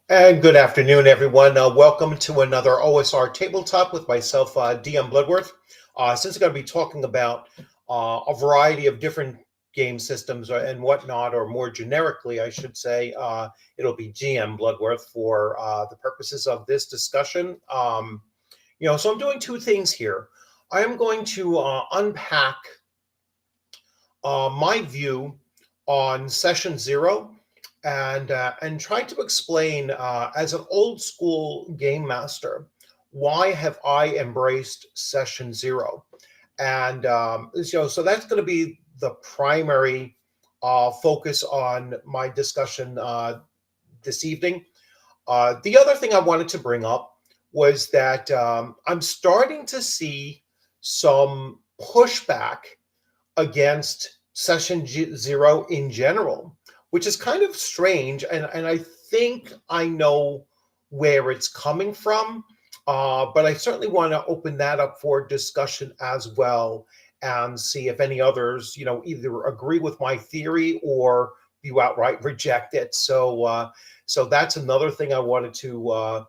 And good afternoon, everyone. Welcome to another OSR Tabletop with myself, DM Bloodworth. Since I'm going to be talking about a variety of different game systems and whatnot, or more generically, I should say, it'll be GM Bloodworth for the purposes of this discussion. So I'm doing two things here. I am going to unpack my view on session zero and try to explain as an old school game master, why have I embraced session zero? And so that's going to be the primary focus on my discussion this evening. The other thing I wanted to bring up was that I'm starting to see some pushback against session zero in general, which is kind of strange. And I think I know where it's coming from, but I certainly want to open that up for discussion as well and see if any others, either agree with my theory or you outright reject it. So that's another thing I wanted to,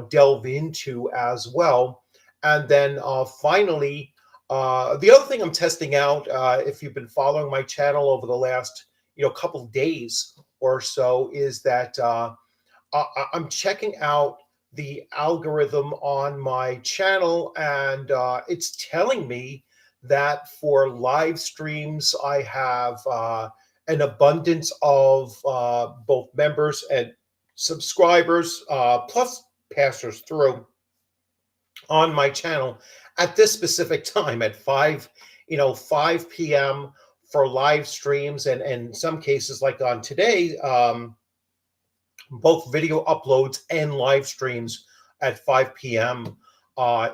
delve into as well. And then finally, the other thing I'm testing out, if you've been following my channel over the last, couple of days or so, is that I'm checking out the algorithm on my channel, and it's telling me that for live streams, I have an abundance of both members and subscribers, plus passers through on my channel at this specific time at 5 p.m. for live streams, and in some cases, like on today, both video uploads and live streams at 5 p.m.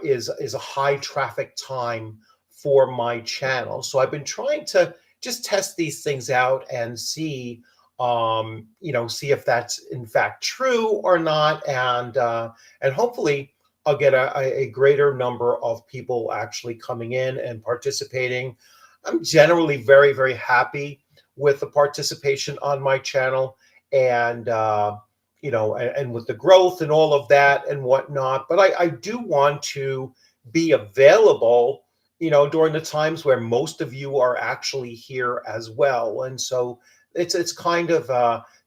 Is a high traffic time for my channel. So I've been trying to just test these things out and see if that's in fact true or not, and hopefully I'll get a greater number of people actually coming in and participating. I'm generally very, very happy with the participation on my channel, and and with the growth and all of that and whatnot. But I do want to be available, during the times where most of you are actually here as well. And so it's kind of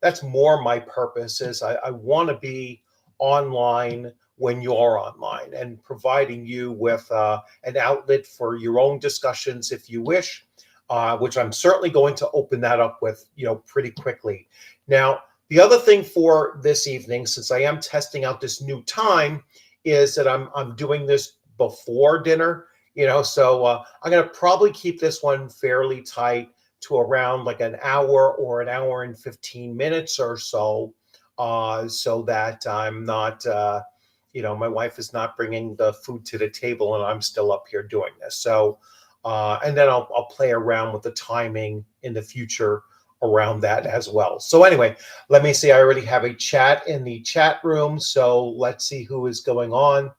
that's more my purpose. Is I want to be online when you're online, and providing you with an outlet for your own discussions if you wish, which I'm certainly going to open that up with, pretty quickly. Now, the other thing for this evening, since I am testing out this new time, is that I'm doing this before dinner, so I'm going to probably keep this one fairly tight to around like an hour or an hour and 15 minutes or so, so that I'm not my wife is not bringing the food to the table and I'm still up here doing this. So, and then I'll play around with the timing in the future around that as well. So anyway, let me see. I already have a chat in the chat room. So let's see who is going on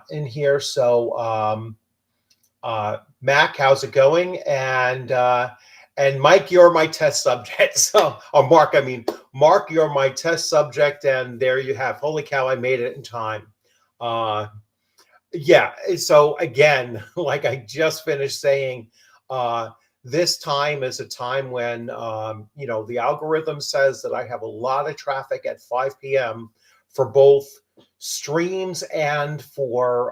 in here. So Mac, how's it going? And Mike, you're my test subject. So, or Mark, Mark, you're my test subject, and there you have. Holy cow, I made it in time. Yeah. So again, like I just finished saying, this time is a time when the algorithm says that I have a lot of traffic at 5 p.m. for both streams and for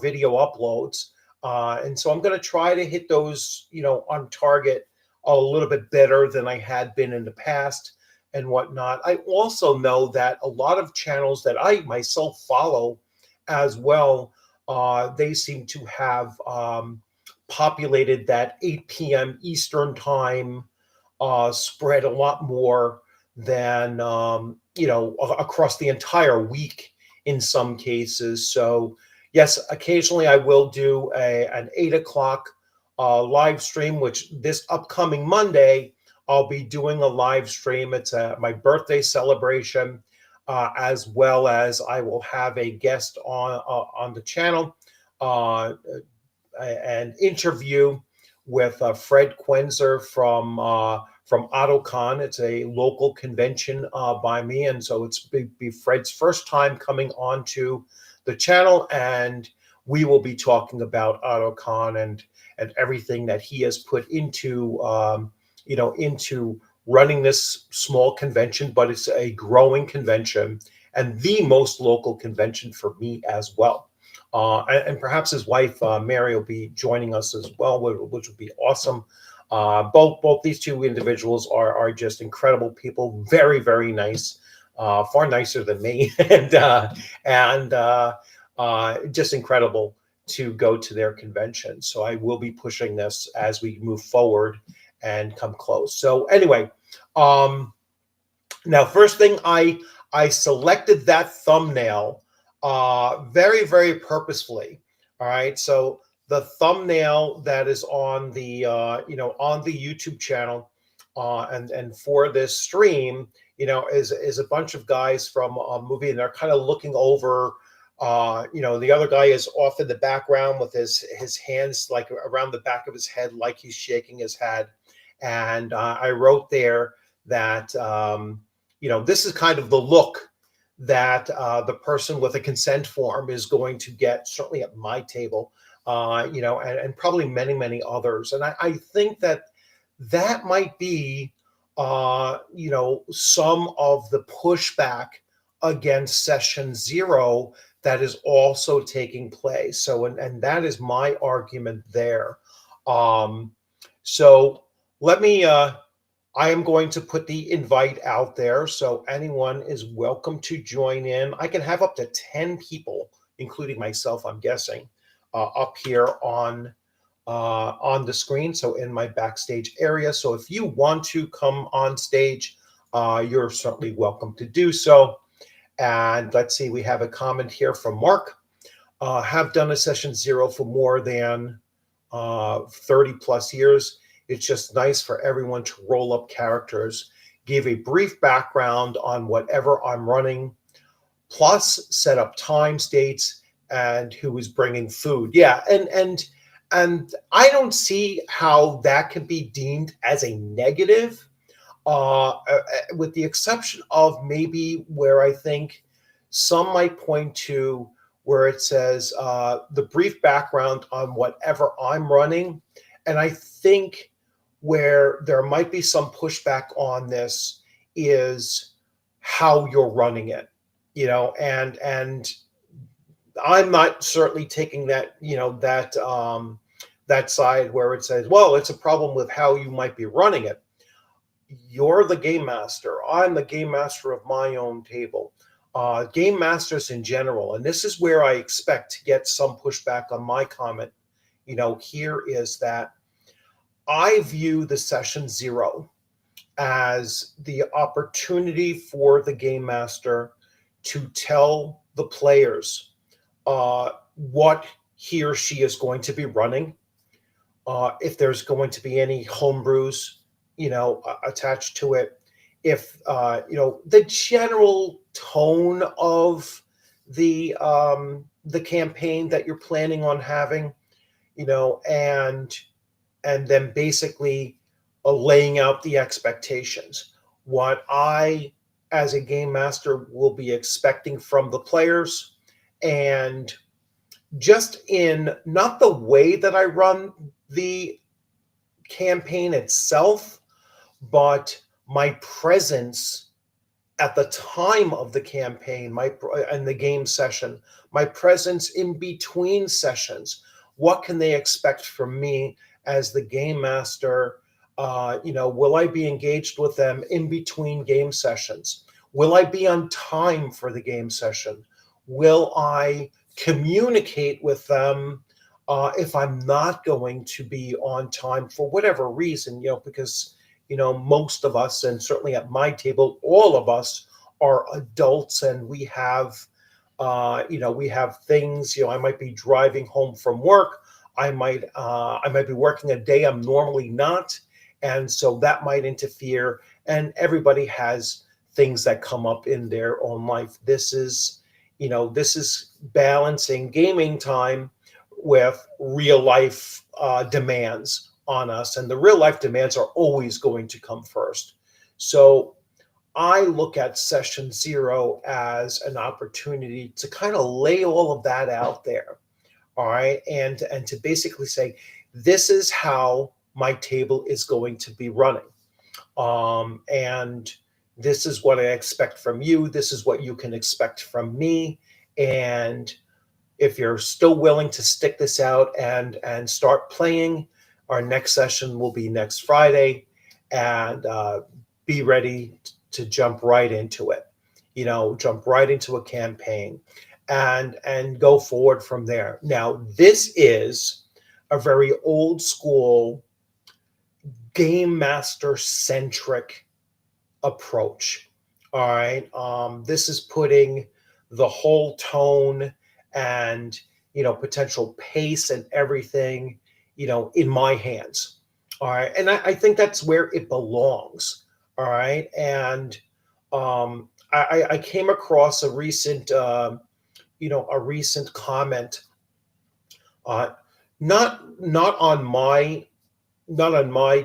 video uploads. And so I'm going to try to hit those, on target a little bit better than I had been in the past and whatnot. I also know that a lot of channels that I myself follow as well, they seem to have populated that 8 p.m. Eastern time spread a lot more than across the entire week in some cases. So yes, occasionally I will do an 8 o'clock live stream, which this upcoming Monday I'll be doing a live stream. It's my birthday celebration, as well as I will have a guest on the channel, an interview with Fred Quenzer from AutoCon. It's a local convention by me, and so it's be Fred's first time coming onto the channel, and we will be talking about AutoCon and everything that he has put into into running this small convention, but it's a growing convention and the most local convention for me as well. And perhaps his wife, Mary, will be joining us as well, which would be awesome. Both these two individuals are just incredible people, very, very nice, far nicer than me, and just incredible to go to their convention. So I will be pushing this as we move forward and come close. So anyway, now first thing, I selected that thumbnail very, very purposefully. All right, so the thumbnail that is on the on the YouTube channel, and for this stream, is a bunch of guys from a movie, and they're kind of looking over. The other guy is off in the background with his hands like around the back of his head, like he's shaking his head. And I wrote there that this is kind of the look that the person with a consent form is going to get, certainly at my table, and probably many, many others. And I think that might be, some of the pushback against session 0 that is also taking place. So, and that is my argument there. So let me, I am going to put the invite out there, so anyone is welcome to join in. I can have up to 10 people, including myself, I'm guessing, up here on the screen, so in my backstage area. So if you want to come on stage, you're certainly welcome to do so. And let's see, we have a comment here from Mark. Have done a session 0 for more than 30 plus years. It's just nice for everyone to roll up characters, give a brief background on whatever I'm running, plus set up times, dates, and who is bringing food. Yeah, and I don't see how that can be deemed as a negative, with the exception of maybe where I think some might point to where it says the brief background on whatever I'm running. And I think where there might be some pushback on this is how you're running it, and I'm not certainly taking that, that side where it says, well, it's a problem with how you might be running it. You're the game master. I'm the game master of my own table. Game masters in general, and this is where I expect to get some pushback on my comment, here is that I view the session 0 as the opportunity for the game master to tell the players what he or she is going to be running, if there's going to be any homebrews, attached to it, if the general tone of the campaign that you're planning on having, and then basically laying out the expectations. What I, as a game master, will be expecting from the players, and just in not the way that I run the campaign itself, but my presence at the time of the campaign, and the game session, my presence in between sessions. What can they expect from me as the game master? Will I be engaged with them in between game sessions? Will I be on time for the game session? Will I communicate with them if I'm not going to be on time for whatever reason? Because most of us, and certainly at my table, all of us are adults, and we have things. I might be driving home from work. I might be working a day I'm normally not, and so that might interfere. And everybody has things that come up in their own life. This is balancing gaming time with real life demands on us, and the real life demands are always going to come first. So I look at session zero as an opportunity to kind of lay all of that out there. All right. And to basically say, this is how my table is going to be running. And this is what I expect from you. This is what you can expect from me. And if you're still willing to stick this out and start playing, our next session will be next Friday, and be ready to jump right into it. Jump right into a campaign and go forward from there. Now, this is a very old school game master centric approach. All right. This is putting the whole tone and potential pace and everything in my hands. All right. And I think that's where it belongs. All right. And I came across a recent comment, uh, not on my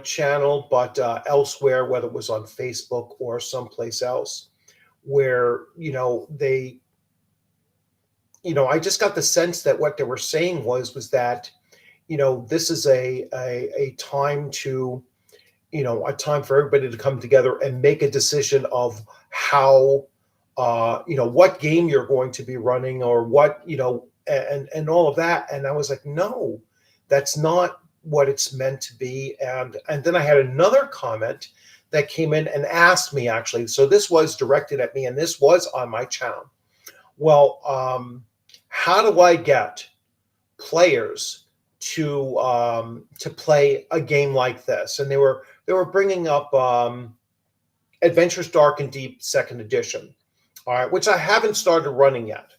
channel, but elsewhere, whether it was on Facebook or someplace else, where I just got the sense that what they were saying was that this is a time to a time for everybody to come together and make a decision of how what game you're going to be running, or what and all of that. And I was like, no, that's not what it's meant to be. And then I had another comment that came in and asked me, actually, so this was directed at me, and this was on my channel. Well, how do I get players to play a game like this? And they were bringing up Adventures Dark and Deep Second Edition, all right, which I haven't started running yet.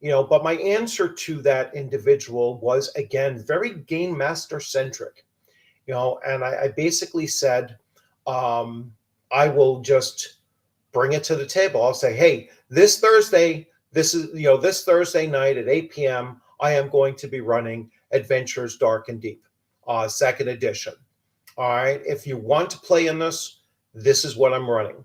But my answer to that individual was, again, very game master centric. And I basically said, I will just bring it to the table. I'll say, hey, this Thursday night at 8 p.m., I am going to be running Adventures Dark and Deep, Second Edition. All right. If you want to play in this, this is what I'm running.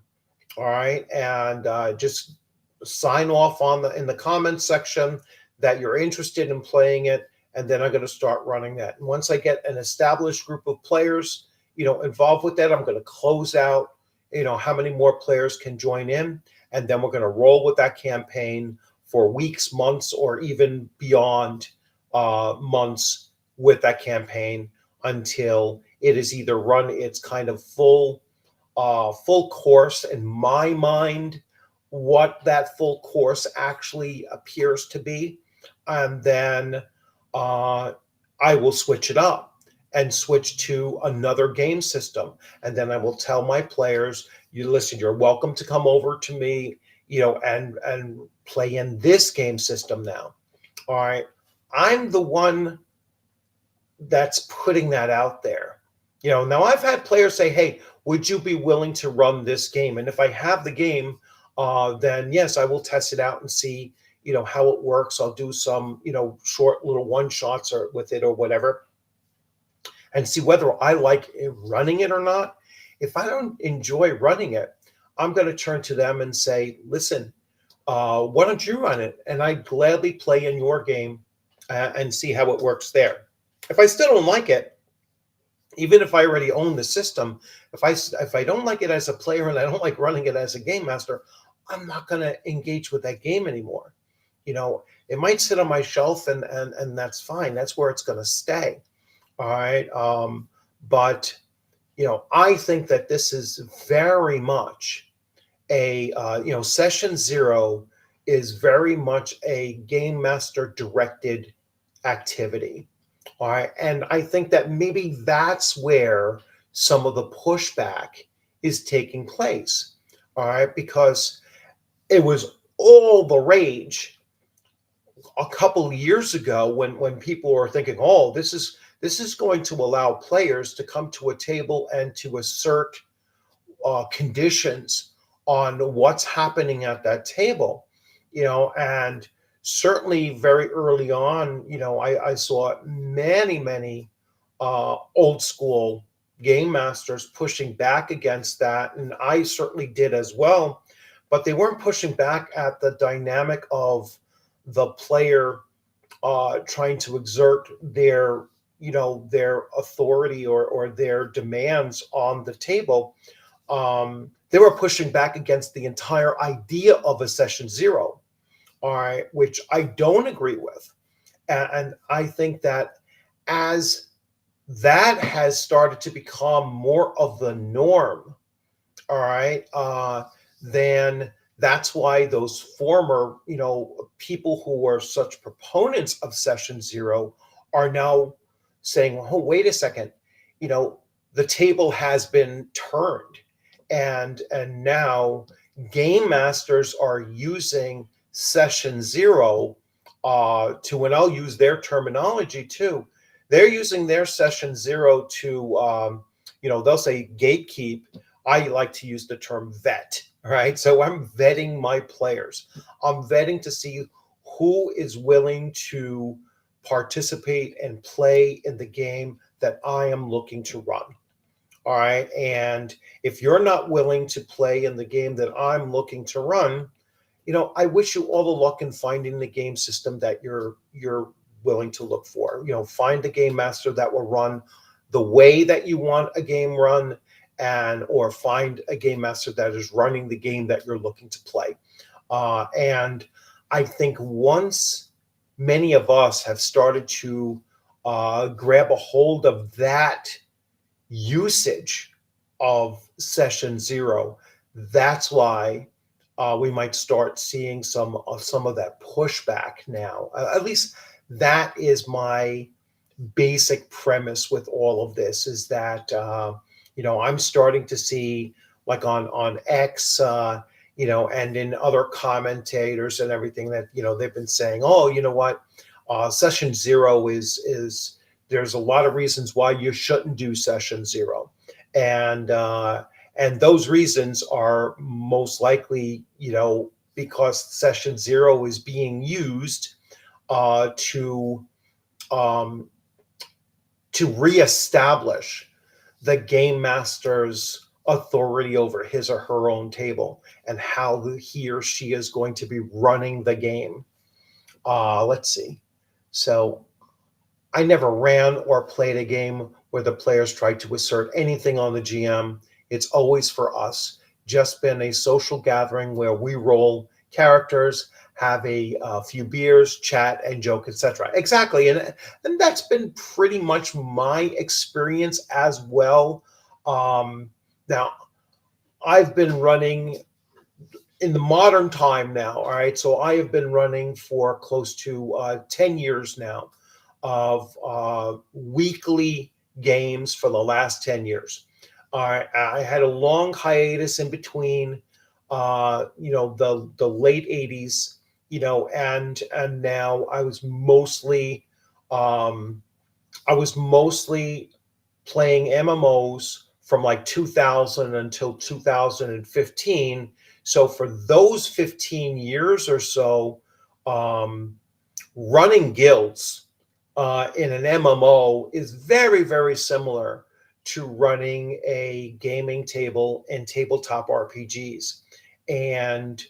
All right. And just sign off in the comments section that you're interested in playing it. And then I'm going to start running that. And once I get an established group of players, involved with that, I'm going to close out, how many more players can join in. And then we're going to roll with that campaign for weeks, months, or even beyond months with that campaign, until it is either run its kind of full course in my mind, what that full course actually appears to be. And then I will switch it up and switch to another game system. And then I will tell my players, you're welcome to come over to me, and play in this game system now. All right. I'm the one that's putting that out there. Now I've had players say, hey, would you be willing to run this game? And if I have the game, then yes, I will test it out and see, how it works. I'll do some, short little one shots or with it or whatever, and see whether I like running it or not. If I don't enjoy running it, I'm going to turn to them and say, listen, why don't you run it? And I gladly play in your game and see how it works there. If I still don't like it, even if I already own the system, if I don't like it as a player and I don't like running it as a game master, I'm not going to engage with that game anymore. It might sit on my shelf, and that's fine. That's where it's going to stay. All right. But I think that this is very much session zero is very much a game master directed activity. All right. And I think that maybe that's where some of the pushback is taking place. All right, because it was all the rage a couple of years ago when people were thinking, oh, this is going to allow players to come to a table and to assert conditions on what's happening at that table, and certainly very early on, I saw many old school game masters pushing back against that, and I certainly did as well. But they weren't pushing back at the dynamic of the player trying to exert their authority or their demands on the table. They were pushing back against the entire idea of a session zero, all right, which I don't agree with. And I think that as that has started to become more of the norm, all right, then that's why those former, people who were such proponents of session zero are now saying, oh, wait a second, the table has been turned, and now game masters are using session zero to, and I'll use their terminology too. They're using their session zero to, they'll say gatekeep. I like to use the term vet, right? So I'm vetting my players. I'm vetting to see who is willing to participate and play in the game that I am looking to run. All right. And if you're not willing to play in the game that I'm looking to run, I wish you all the luck in finding the game system that you're willing to look for. Find the game master that will run the way that you want a game run, or find a game master that is running the game that you're looking to play. And I think once many of us have started to grab a hold of that usage of session zero, that's why we might start seeing some of that pushback now. At least that is my basic premise with all of this, is that I'm starting to see, like on X, and in other commentators and everything, that they've been saying, oh, you know what, session zero is there's a lot of reasons why you shouldn't do session zero, and those reasons are most likely, because session zero is being used to reestablish the game master's authority over his or her own table and how he or she is going to be running the game. Let's see. So I never ran or played a game where the players tried to assert anything on the GM. It's always, for us, just been a social gathering where we roll characters, have a few beers, chat, and joke, etc. Exactly, and that's been pretty much my experience as well. Now, I've been running in the modern time now, all right? So I have been running for close to 10 years now of weekly games for the last 10 years. I had a long hiatus in between, the late 80s, and now I was mostly playing MMOs from like 2000 until 2015. So for those 15 years or so, running guilds in an MMO is very, very similar to running a gaming table in tabletop RPGs. And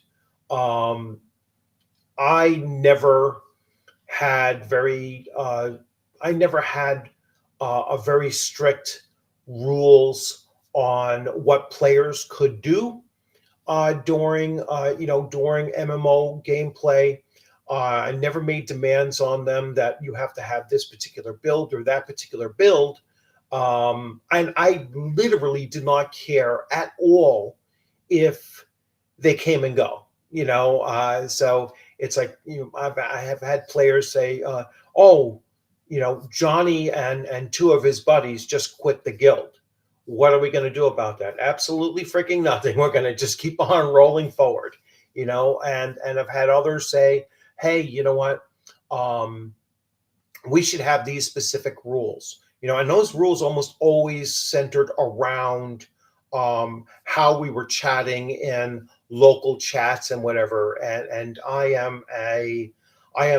I never had a very strict rules on what players could do during MMO gameplay. I never made demands on them that you have to have this particular build or that particular build. And I literally did not care at all if they came and go, so it's like, I have had players say, oh, Johnny and two of his buddies just quit the guild. What are we going to do about that? Absolutely freaking nothing. We're going to just keep on rolling forward, and I've had others say, hey, you know what? Um, we should have these specific rules, and those rules almost always centered around how we were chatting in local chats and whatever. And I am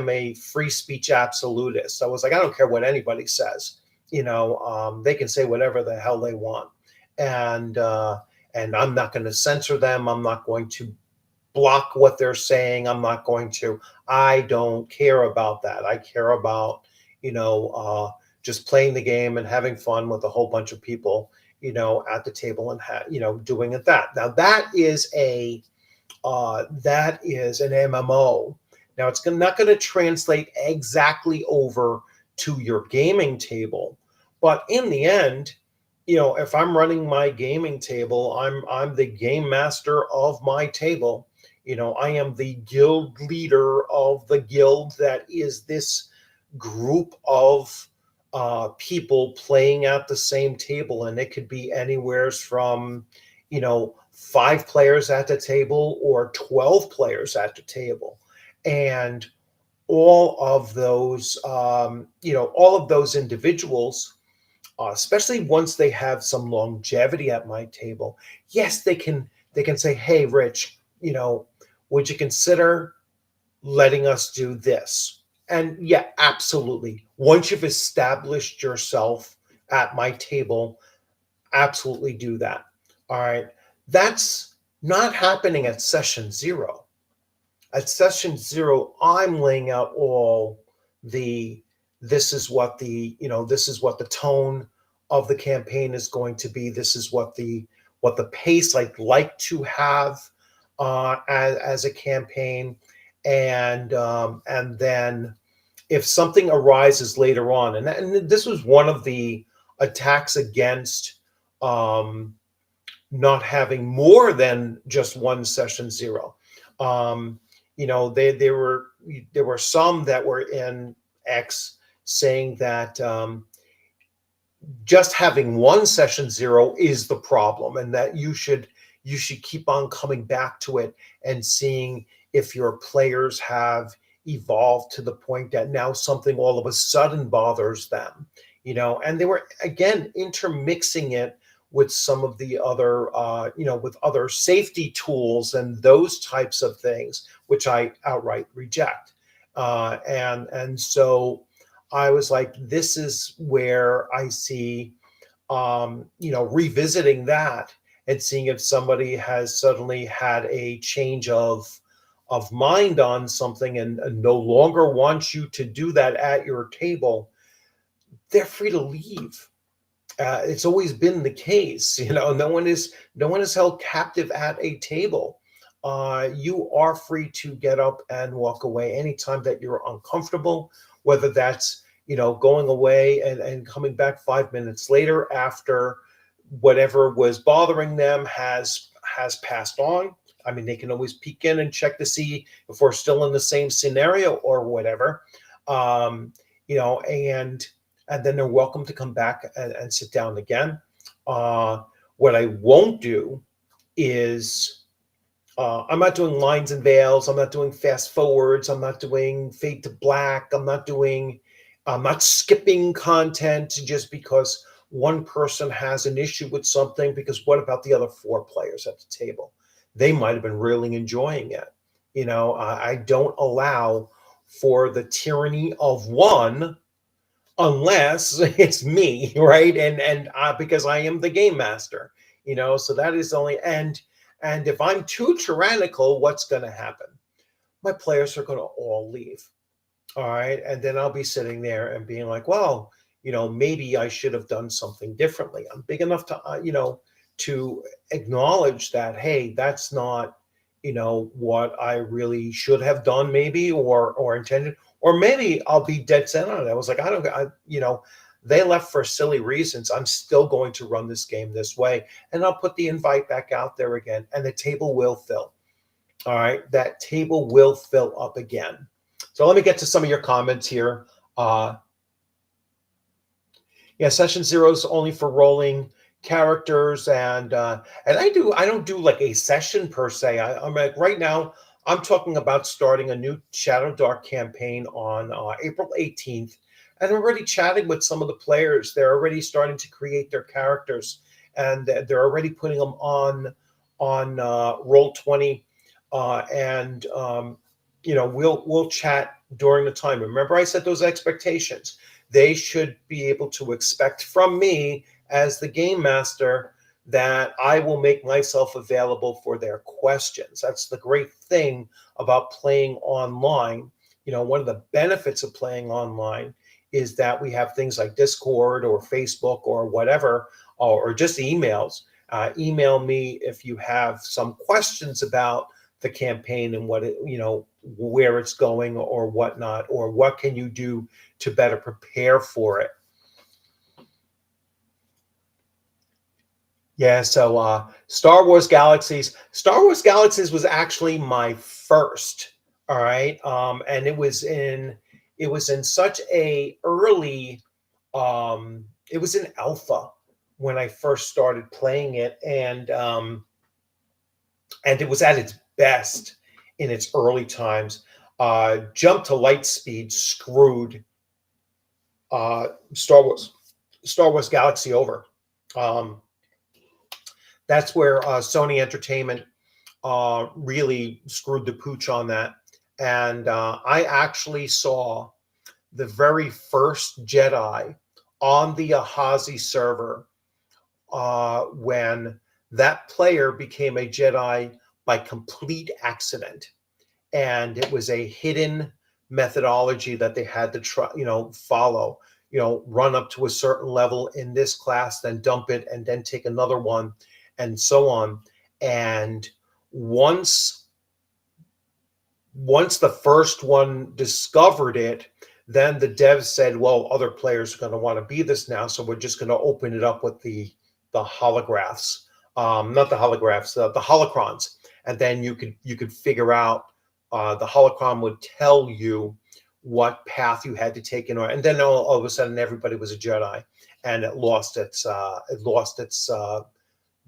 a free speech absolutist. So I was like, I don't care what anybody says. They can say whatever the hell they want, and uh, and I'm not going to censor them. I'm not going to block what they're saying. I'm not going to. I don't care about that. I care about, you know, uh, just playing the game and having fun with a whole bunch of people, at the table and doing it that. Now that is an MMO. Now it's not going to translate exactly over to your gaming table, but in the end, if I'm running my gaming table, I'm the game master of my table. I am the guild leader of the guild that is this group of people playing at the same table, and it could be anywheres from 5 players at the table or 12 players at the table. And all of those individuals, especially once they have some longevity at my table, yes, they can say, hey, Rich, would you consider letting us do this? And yeah, absolutely. Once you've established yourself at my table, absolutely do that. All right. That's not happening at session zero. At session zero, I'm laying out all the this is what the tone of the campaign is going to be. This is what the pace I'd like to have as a campaign. And then if something arises later on, and this was one of the attacks against um, not having more than just one session zero. There were some that were in X saying that just having one session zero is the problem, and that you should keep on coming back to it and seeing if your players have evolved to the point that now something all of a sudden bothers them. And they were again intermixing it with some of the other with other safety tools and those types of things, which I outright reject. And so I was like, this is where I see revisiting that and seeing if somebody has suddenly had a change of mind on something, and no longer wants you to do that at your table. They're free to leave. It's always been the case. No one is held captive at a table. You are free to get up and walk away anytime that you're uncomfortable, whether that's going away and coming back 5 minutes later after whatever was bothering them has passed on. I mean, they can always peek in and check to see if we're still in the same scenario or whatever. And then they're welcome to come back and sit down again. What I won't do is I'm not doing lines and veils. I'm not doing fast forwards. I'm not doing fade to black. I'm not skipping content just because one person has an issue with something, because what about the other 4 players at the table? They might have been really enjoying it. I don't allow for the tyranny of one unless it's me, right? And because I am the game master, so that is only. And if I'm too tyrannical, what's going to happen? My players are going to all leave. All right. And then I'll be sitting there and being like, well, maybe I should have done something differently. I'm big enough to acknowledge that, hey, that's not, what I really should have done, maybe, or intended. Or maybe I'll be dead set on it. I was like, they left for silly reasons. I'm still going to run this game this way. And I'll put the invite back out there again, and the table will fill. All right. That table will fill up again. So let me get to some of your comments here. Yeah, session zero is only for rolling characters, and I don't do like a session per se. I'm like right now I'm talking about starting a new Shadow Dark campaign on April 18th, and I'm already chatting with some of the players. They're already starting to create their characters, and they're already putting them on Roll 20, and we'll chat during the time. Remember, I set those expectations. They should be able to expect from me as the game master that I will make myself available for their questions. That's the great thing about playing online. One of the benefits of playing online is that we have things like Discord or Facebook or whatever, or just emails. Email me if you have some questions about the campaign and where it's going or whatnot, or what can you do to better prepare for it. Yeah, so Star Wars Galaxies. Star Wars Galaxies was actually my first. All right. And it was in such a early it was in alpha when I first started playing it, and it was at its best in its early times. Jump to light speed screwed uh Star Wars Star Wars Galaxy over. Um that's where Sony Entertainment really screwed the pooch on that. And I actually saw the very first Jedi on the Ahazi server when that player became a Jedi by complete accident. And it was a hidden methodology that they had to try, follow, run up to a certain level in this class, then dump it, and then take another one, and so on. And once once the first one discovered it, then the devs said, well, other players are going to want to be this now, so we're just going to open it up with the holographs, not the holographs, the holocrons, and then you could figure out, the holocron would tell you what path you had to take in order, and then all of a sudden everybody was a Jedi, and it lost its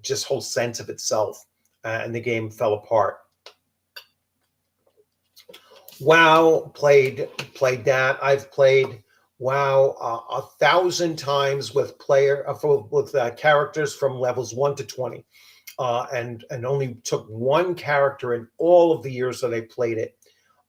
just whole sense of itself, and the game fell apart. WoW, played that. I've played WoW 1,000 times with characters from levels 1 to 20, and only took one character in all of the years that I played it.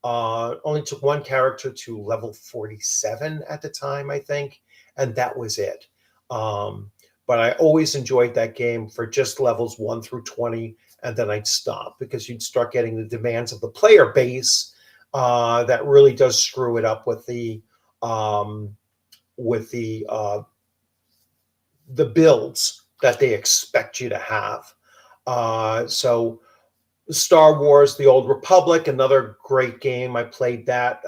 Only took one character to level 47 at the time, I think, and that was it. But I always enjoyed that game for just levels 1 through 20, and then I'd stop because you'd start getting the demands of the player base, that really does screw it up with the um, the builds that they expect you to have. So Star Wars: The Old Republic, another great game. I played that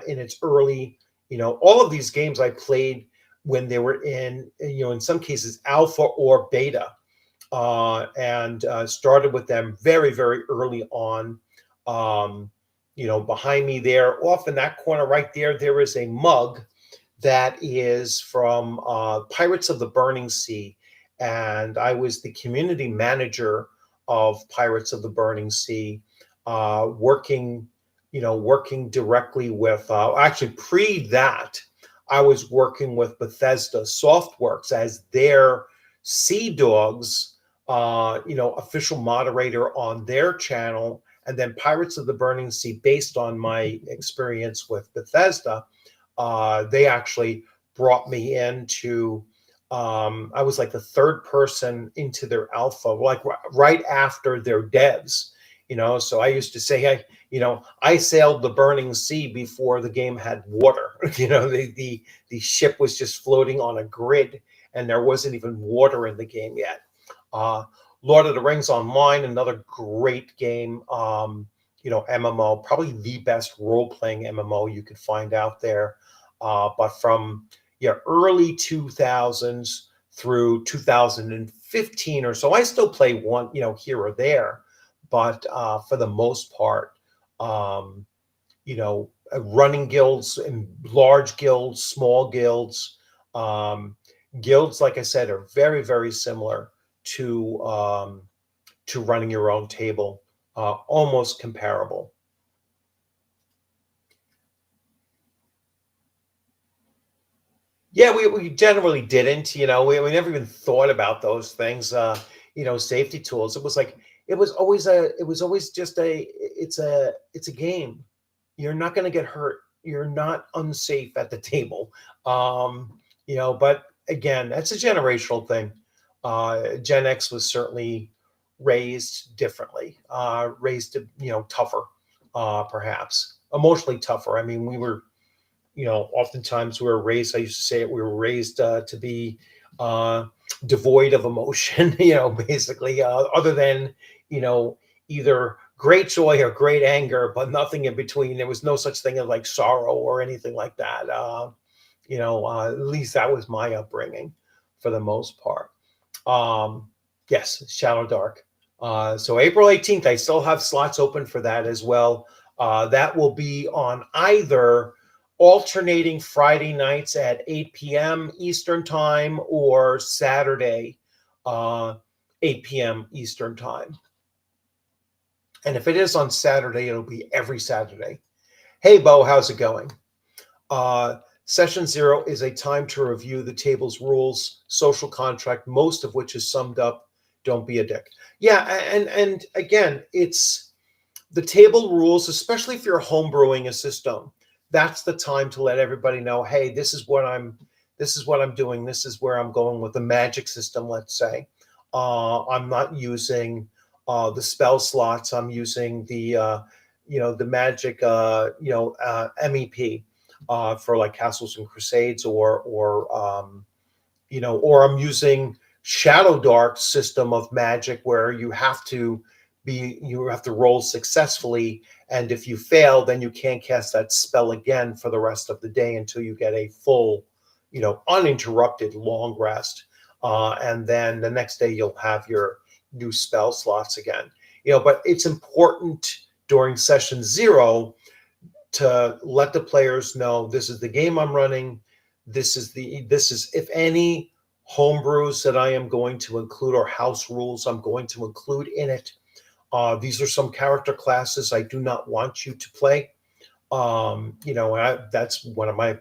in its early. All of these games I played when they were in some cases alpha or beta, and started with them very, very early on. Behind me there, off in that corner right there, there is a mug that is from Pirates of the Burning Sea, and I was the community manager of Pirates of the Burning Sea, working directly with. Actually, pre that, I was working with Bethesda Softworks as their Sea Dogs, official moderator on their channel, and then Pirates of the Burning Sea, based on my experience with Bethesda. They actually brought me into. I was like the third person into their alpha, like right after their devs. So I used to say, hey, I sailed the burning sea before the game had water. The ship was just floating on a grid, and there wasn't even water in the game yet. Lord of the Rings Online, another great game. MMO, probably the best role-playing MMO you could find out there. But from early 2000s through 2015 or so, I still play one, here or there, but for the most part, running guilds and large guilds, small guilds, Guilds, like I said, are very, very similar to running your own table, almost comparable. Yeah, we generally didn't. We never even thought about those things. Safety tools. It was always just it's a game. You're not going to get hurt. You're not unsafe at the table. But again, that's a generational thing. Gen X was certainly raised differently, raised tougher, perhaps emotionally tougher. I mean, oftentimes we were raised, I used to say it, we were raised to be uh, devoid of emotion, basically, other than, you know, either great joy or great anger, but nothing in between. There was no such thing as like sorrow or anything like that. At least that was my upbringing for the most part. Um, yes, Shadow Dark. So April 18th, I still have slots open for that as well. That will be on either alternating Friday nights at 8 p.m. Eastern Time or Saturday, 8 p.m. Eastern Time. And if it is on Saturday, it'll be every Saturday. Hey, Bo, how's it going? Session 0 is a time to review the table's rules, social contract, most of which is summed up. Don't be a dick. Yeah, and again, it's the table rules, especially if you're homebrewing a system. That's the time to let everybody know, hey, this is what I'm doing. This is where I'm going with the magic system, let's say. I'm not using the spell slots. I'm using the magic, MEP for like Castles and Crusades, or I'm using Shadow Dark system of magic where you have to roll successfully, and if you fail, then you can't cast that spell again for the rest of the day until you get a full, uninterrupted long rest, and then the next day you'll have your new spell slots again. But it's important during session 0 to let the players know this is the game I'm running. This is if any homebrews that I am going to include or house rules I'm going to include in it. These are some character classes I do not want you to play. That's one of my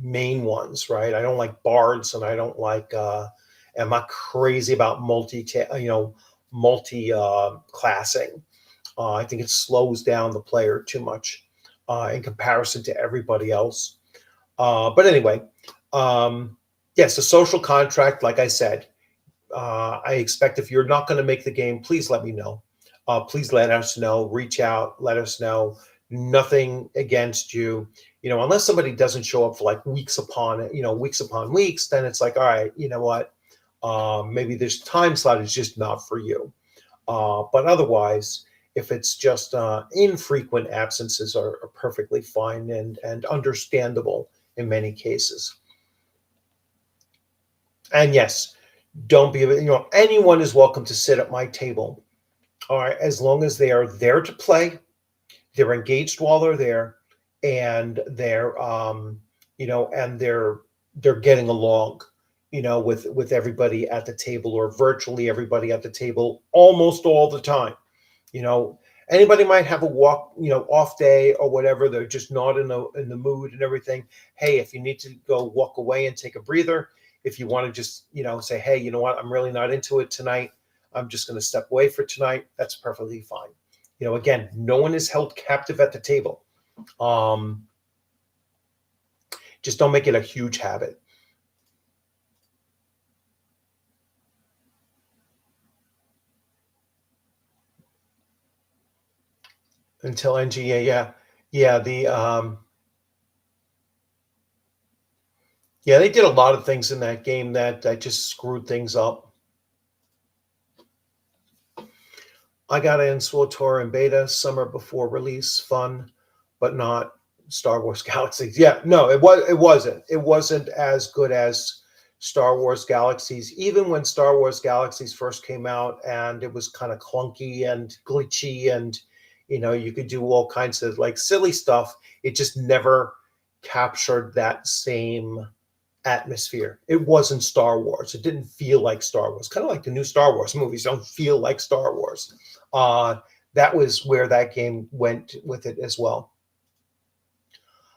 main ones, right? I don't like bards, and I don't like. I'm not crazy about multi classing. I think it slows down the player too much in comparison to everybody else. But anyway, yes, the social contract, like I said, I expect if you're not going to make the game, please let me know. Please let us know. Reach out. Let us know. Nothing against you. Unless somebody doesn't show up for like weeks upon weeks, then it's like, all right, you know what? Maybe this time slot is just not for you. But otherwise, if it's just infrequent absences are perfectly fine and understandable in many cases. And yes, don't be, anyone is welcome to sit at my table. All right, as long as they are there to play, they're engaged while they're there, and they're getting along, with everybody at the table, or virtually everybody at the table almost all the time. You know, Anybody might have a off day or whatever. They're just not in the mood and everything. Hey, if you need to go walk away and take a breather, if you want to just say, hey, you know what, I'm really not into it tonight. I'm just going to step away for tonight. That's perfectly fine. Again, no one is held captive at the table. Just don't make it a huge habit. Until NGA, yeah, they did a lot of things in that game that just screwed things up. I got in SWTOR in beta summer before release. Fun, but not Star Wars Galaxies. Yeah, no, it wasn't. It wasn't as good as Star Wars Galaxies. Even when Star Wars Galaxies first came out, and it was kind of clunky and glitchy, and you could do all kinds of like silly stuff. It just never captured that same atmosphere. It wasn't Star Wars. It didn't feel like Star Wars. Kind of like the new Star Wars movies don't feel like Star Wars. That was where that game went with it as well.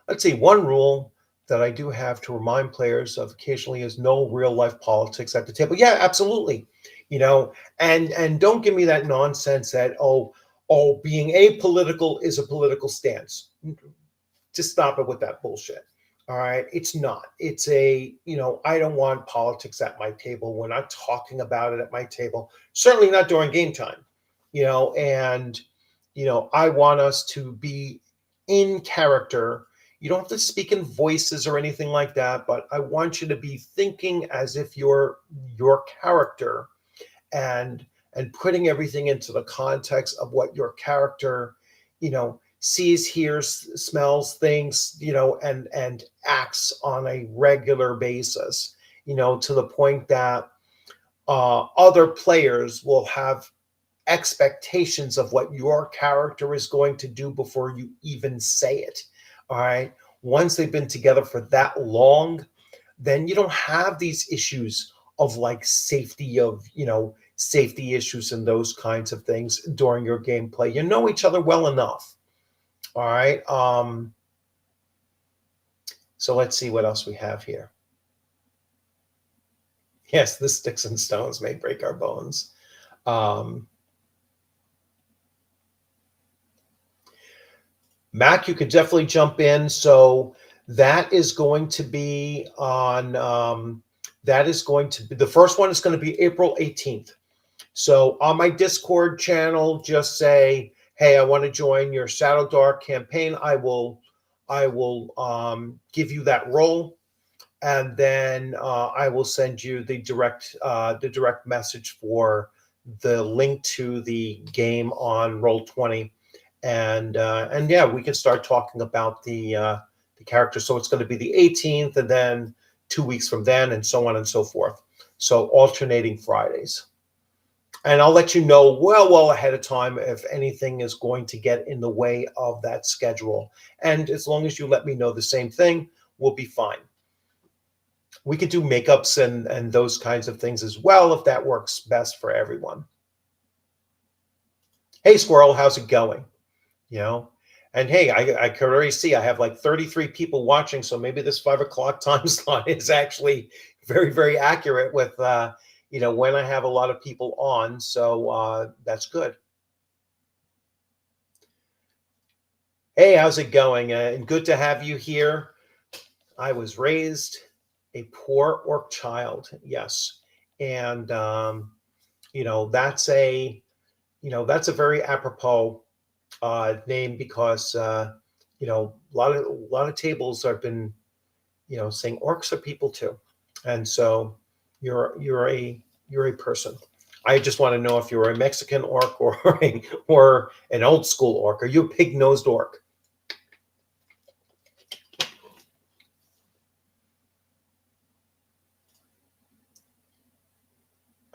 Let's see, one rule that I do have to remind players of occasionally is no real life politics at the table. Yeah, absolutely. And don't give me that nonsense that being apolitical is a political stance. Just stop it with that bullshit. All right. It's not. It's I don't want politics at my table. We're not talking about it at my table. Certainly not during game time. And I want us to be in character. You don't have to speak in voices or anything like that, but I want you to be thinking as if you're your character and putting everything into the context of what your character, sees, hears, smells, thinks, and acts on a regular basis, to the point that other players will have expectations of what your character is going to do before you even say it. All right. Once they've been together for that long, then you don't have these issues of like safety issues and those kinds of things during your gameplay. You know each other well enough. All right. So let's see what else we have here. Yes, the sticks and stones may break our bones. Mac, you could definitely jump in. So that is going to be on, the first one is going to be April 18th. So on my Discord channel, just say, hey, I want to join your Shadow Dark campaign. I will give you that role. And then I will send you the direct message for the link to the game on Roll20. And yeah, we can start talking about the character. So it's going to be the 18th, and then 2 weeks from then, and so on and so forth. So alternating Fridays. And I'll let you know well ahead of time if anything is going to get in the way of that schedule. And as long as you let me know the same thing, we'll be fine. We could do makeups and those kinds of things as well if that works best for everyone. Hey, Squirrel, how's it going? And hey, I could already see I have like 33 people watching, so maybe this 5 o'clock time slot is actually very, very accurate with when I have a lot of people on. So that's good. Hey, how's it going? And good to have you here. I was raised a poor orc child, yes, and that's a very apropos name because a lot of tables have been saying orcs are people too, and so you're a person. I just want to know if you're a Mexican orc or an old school orc. Are you a pig-nosed orc?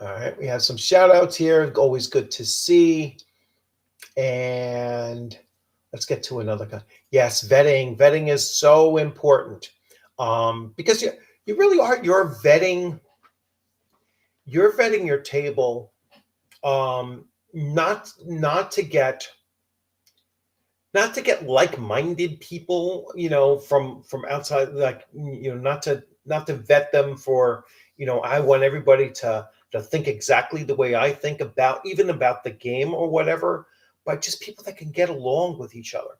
All right, we have some shout outs here. Always good to see. And let's get to another guy. Yes, vetting. Vetting is so important because you really are. You're vetting your table, not to get like-minded people, from outside, like not to vet them for, I want everybody to think exactly the way I think about the game or whatever, but just people that can get along with each other.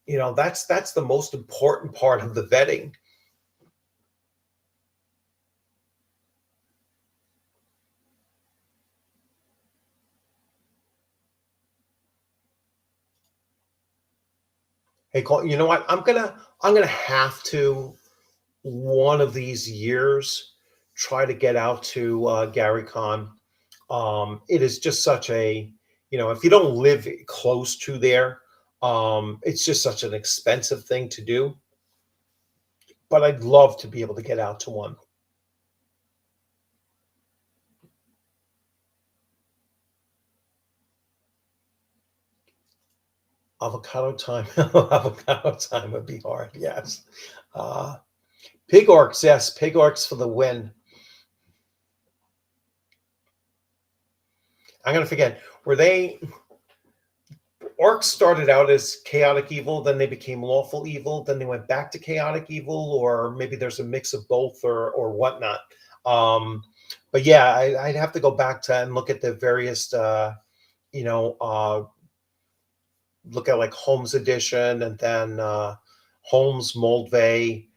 That's the most important part of the vetting. Hey, Cole, you know what? I'm gonna have to, one of these years, try to get out to Gary Con. It is just such a, if you don't live close to there, it's just such an expensive thing to do. But I'd love to be able to get out to one. Avocado time. Avocado time would be hard, yes. Pig orcs, yes, pig orcs for the win. I'm gonna forget. Were they orcs started out as chaotic evil, then they became lawful evil, then they went back to chaotic evil, or maybe there's a mix of both or whatnot. Um, but yeah, I'd have to go back to and look at the various you know, look at like Holmes edition and then Holmes Moldvay,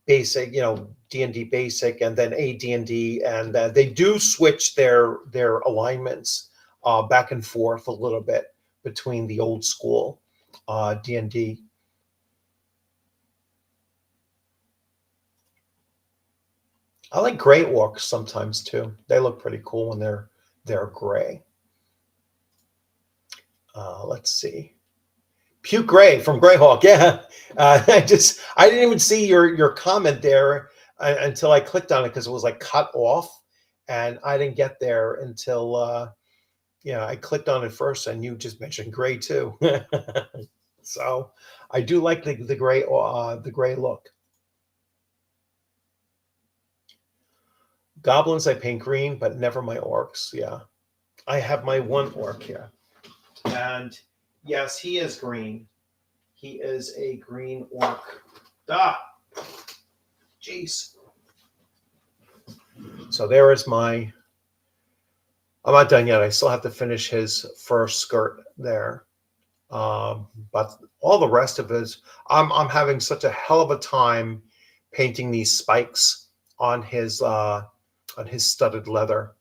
basic, you know, D&D basic, and then AD&D, and they do switch their alignments back and forth a little bit between the old school D&D. I like gray orcs sometimes too. They look pretty cool when they're gray. Let's see. Puke Gray from Greyhawk. Yeah. I didn't even see your comment there until I clicked on it because it was like cut off, and I didn't get there until yeah, I clicked on it first, and you just mentioned gray too. So I do like the gray look. Goblins I paint green, but never my orcs. Yeah, I have my one orc here, and yes, he is green. He is a green orc. Ah, jeez. So there is my. I'm not done yet. I still have to finish his first skirt there. But all the rest of it, I'm having such a hell of a time painting these spikes on his studded leather.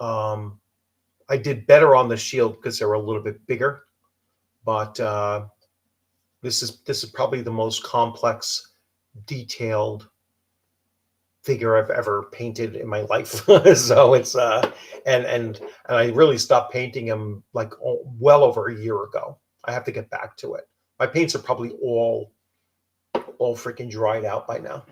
I did better on the shield because they were a little bit bigger, but this is probably the most complex, detailed figure I've ever painted in my life. So it's and I really stopped painting him like well over a year ago. I have to get back to it. My paints are probably all freaking dried out by now.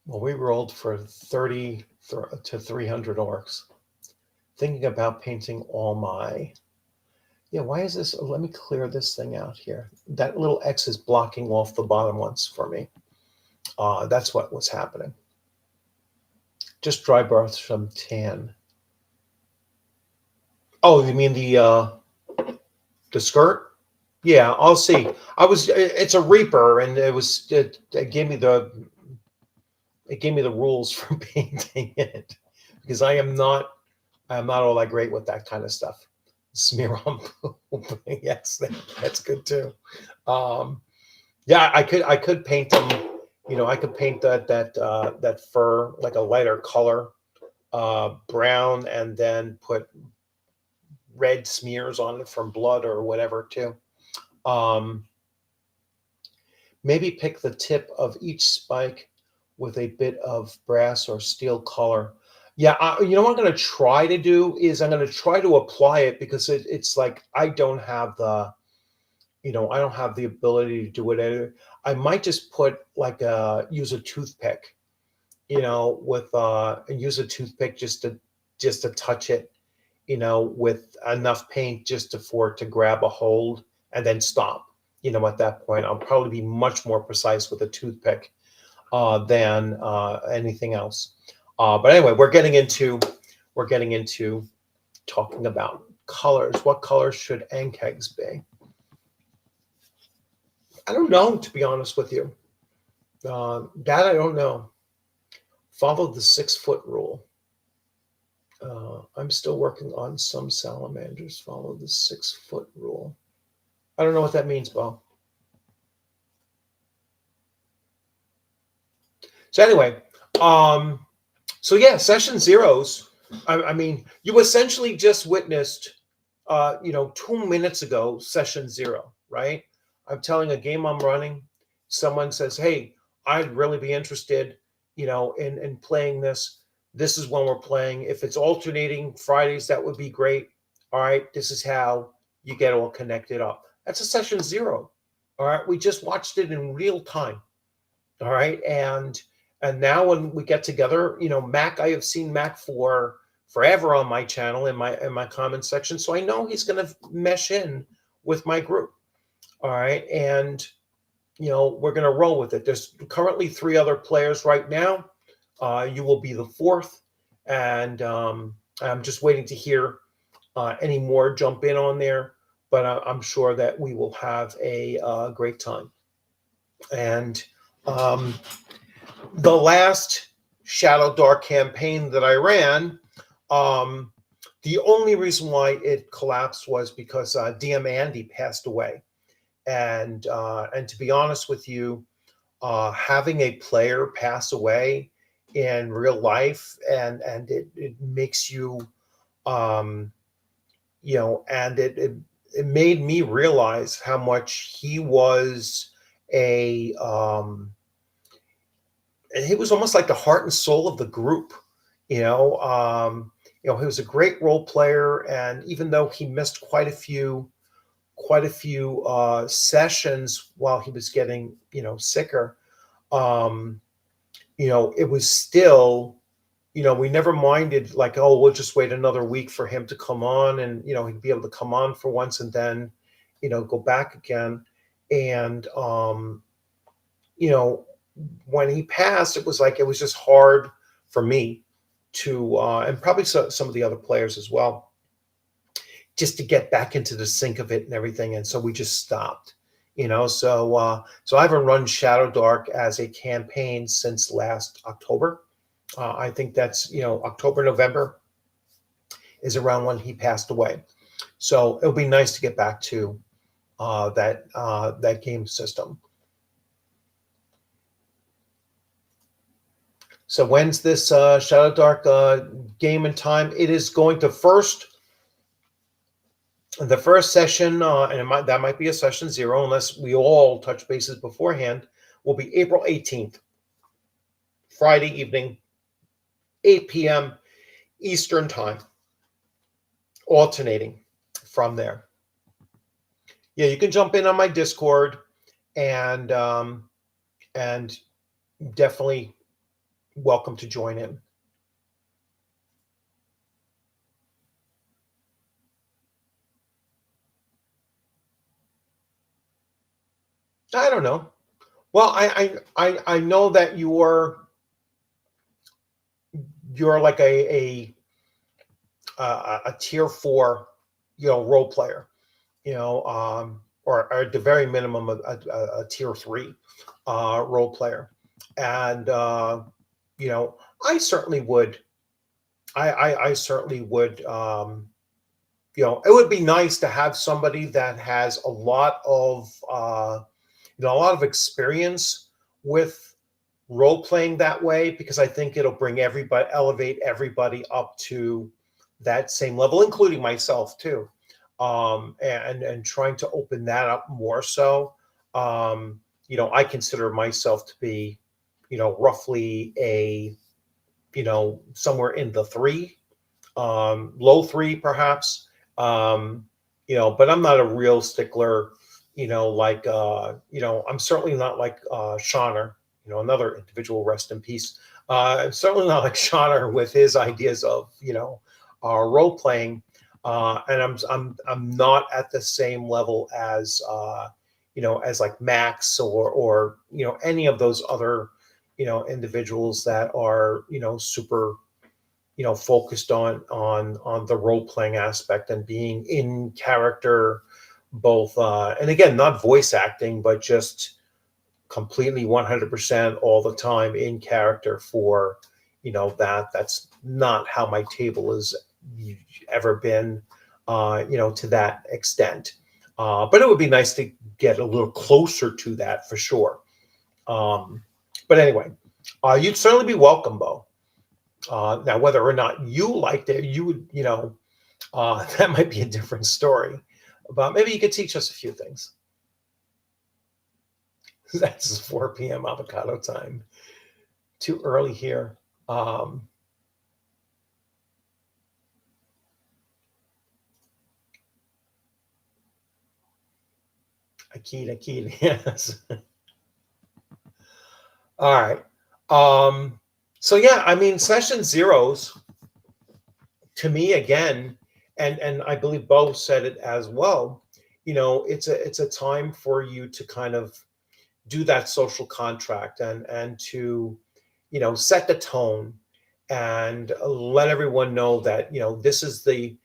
Well, we rolled for 30 to 300 orcs. Thinking about painting all my. Yeah, why is this? Let me clear this thing out here. That little X is blocking off the bottom ones for me. That's what was happening. Just dry brush some tan. Oh, you mean the skirt? Yeah, I'll see. It's a Reaper, and it gave me the rules for painting it because I am not all that great with that kind of stuff. Smear on poop. Yes, that's good too. Yeah, I could paint them. You know, I could paint that fur like a lighter color, brown, and then put red smears on it from blood or whatever too. Maybe pick the tip of each spike with a bit of brass or steel color. Yeah, you know what I'm going to try to do is I'm going to try to apply it because it's like I don't have the, you know, I don't have the ability to do it. I might just put like use a toothpick, you know, with use a toothpick just to touch it, you know, with enough paint just for it to grab a hold and then stop. You know, at that point, I'll probably be much more precise with a toothpick than anything else. But anyway, we're getting into talking about colors. What colors should ankegs be? I don't know, to be honest with you. That I don't know. Follow the 6-foot rule. I'm still working on some salamanders. Follow the 6-foot rule. I don't know what that means, Bo. So anyway, so yeah, session zeros. I mean, you essentially just witnessed, you know, 2 minutes ago, session 0, right? I'm telling a game I'm running. Someone says, "Hey, I'd really be interested, you know, in playing this. This is when we're playing. If it's alternating Fridays, that would be great. All right, this is how you get all connected up." That's a session 0. All right, we just watched it in real time. All right, and now when we get together, you know, Mac, I have seen Mac for forever on my channel in my comment section. So I know he's going to mesh in with my group. All right. And, we're going to roll with it. There's currently 3 other players right now. You will be the 4th. And I'm just waiting to hear any more jump in on there. But I'm sure that we will have a great time. And the last Shadow Dark campaign that I ran, the only reason why it collapsed was because DM Andy passed away. And to be honest with you, having a player pass away in real life, and it makes you, and it made me realize how much he was he was almost like the heart and soul of the group. He was a great role player, and even though he missed quite a few sessions while he was getting sicker, it was still, we never minded, like, oh, we'll just wait another week for him to come on, and he'd be able to come on for once and then go back again. And when he passed, it was just hard for me to and probably some of the other players as well, just to get back into the sync of it and everything. And so we just stopped, so I haven't run Shadow Dark as a campaign since last October. I think that's, October, November is around when he passed away. So it'll be nice to get back to that game system. So when's this Shadow Dark game and time? It is going to the first session, and that might be a session 0 unless we all touch bases beforehand, will be April 18th, Friday evening, 8 p.m. Eastern time, alternating from there. Yeah, you can jump in on my Discord, and definitely welcome to join in. I don't know. Well, I know that you're like a tier 4, role player, or at the very minimum a tier 3 role player, and I certainly would. I certainly would. It would be nice to have somebody that has a lot of experience with role playing that way, because I think it'll elevate everybody up to that same level, including myself too. And trying to open that up more so. I consider myself to be, roughly a, somewhere in the 3, low 3 perhaps. But I'm not a real stickler, I'm certainly not like Shauner, another individual, rest in peace. I'm certainly not like Shauner with his ideas of, role playing. And I'm not at the same level as as like Max or any of those other individuals that are super focused on the role playing aspect and being in character, both and again, not voice acting, but just completely 100% all the time in character for that's not how my table has ever been to that extent. But it would be nice to get a little closer to that for sure. But anyway, you'd certainly be welcome, Bo. Now, whether or not you liked it, you would, that might be a different story. But maybe you could teach us a few things. That's 4 p.m. avocado time. Too early here. Akid, yes. All right. So yeah, I mean, session 0s to me again, and I believe Bo said it as well, it's a time for you to kind of do that social contract and to set the tone and let everyone know that this is the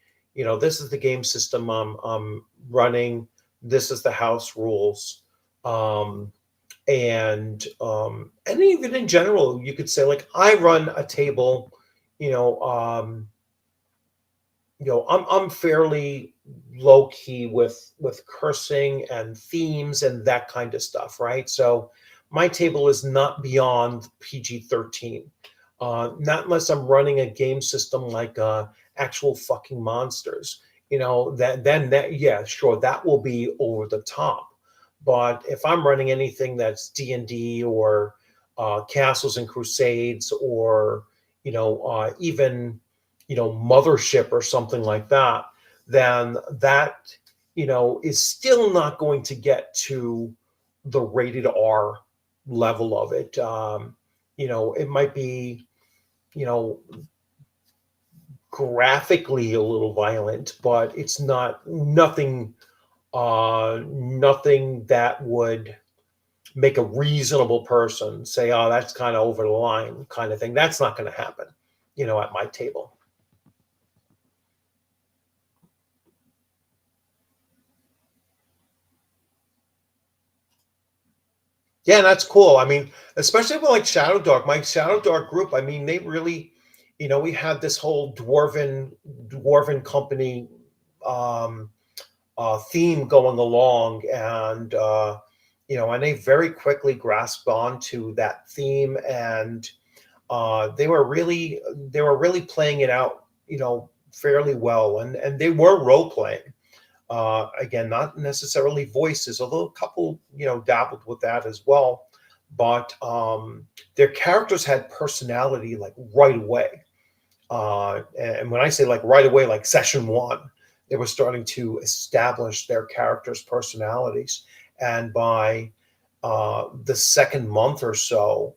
game system I'm running. This is the house rules. um and even in general, you could say, like, I run a table. you know um I'm fairly low key with cursing and themes and that kind of stuff, right? So my table is not beyond PG-13. Not unless I'm running a game system like actual fucking monsters. That, yeah, sure, that will be over the top. But if I'm running anything that's D&D or Castles and Crusades, or even Mothership or something like that, then that is still not going to get to the rated R level of it. It might be you know graphically a little violent, but it's nothing that would make a reasonable person say, oh, that's kind of over the line, kind of thing. That's not going to happen at my table. Yeah, that's cool. I mean, especially with like Shadow Dark, my Shadow Dark group. I mean, they really, we had this whole dwarven company um, theme going along, and they very quickly grasped onto that theme, and they were really playing it out, fairly well, and they were role playing. Again, not necessarily voices, although a couple, dabbled with that as well. But their characters had personality like right away. And when I say like right away, like session one, they were starting to establish their characters' personalities. And by the second month or so,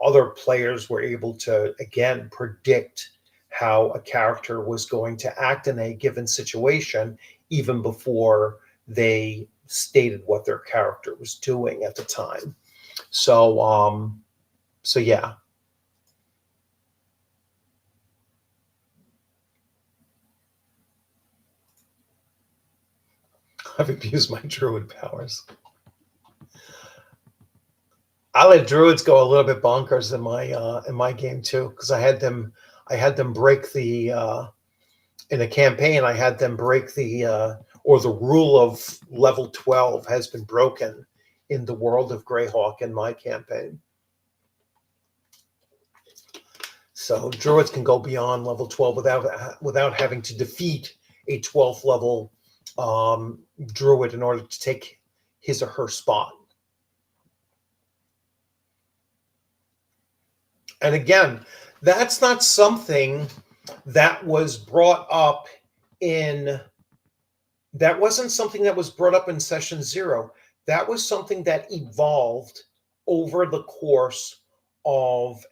other players were able to again predict how a character was going to act in a given situation, even before they stated what their character was doing at the time. So yeah, I've abused my druid powers. I let druids go a little bit bonkers in my game too, because I had them break the in a campaign. I had them break or the rule of level 12 has been broken in the world of Greyhawk in my campaign. So druids can go beyond level 12 without having to defeat a 12th level druid in order to take his or her spot. And again, that's not something that was brought up in that wasn't something that was brought up in session zero. That was something that evolved over the course of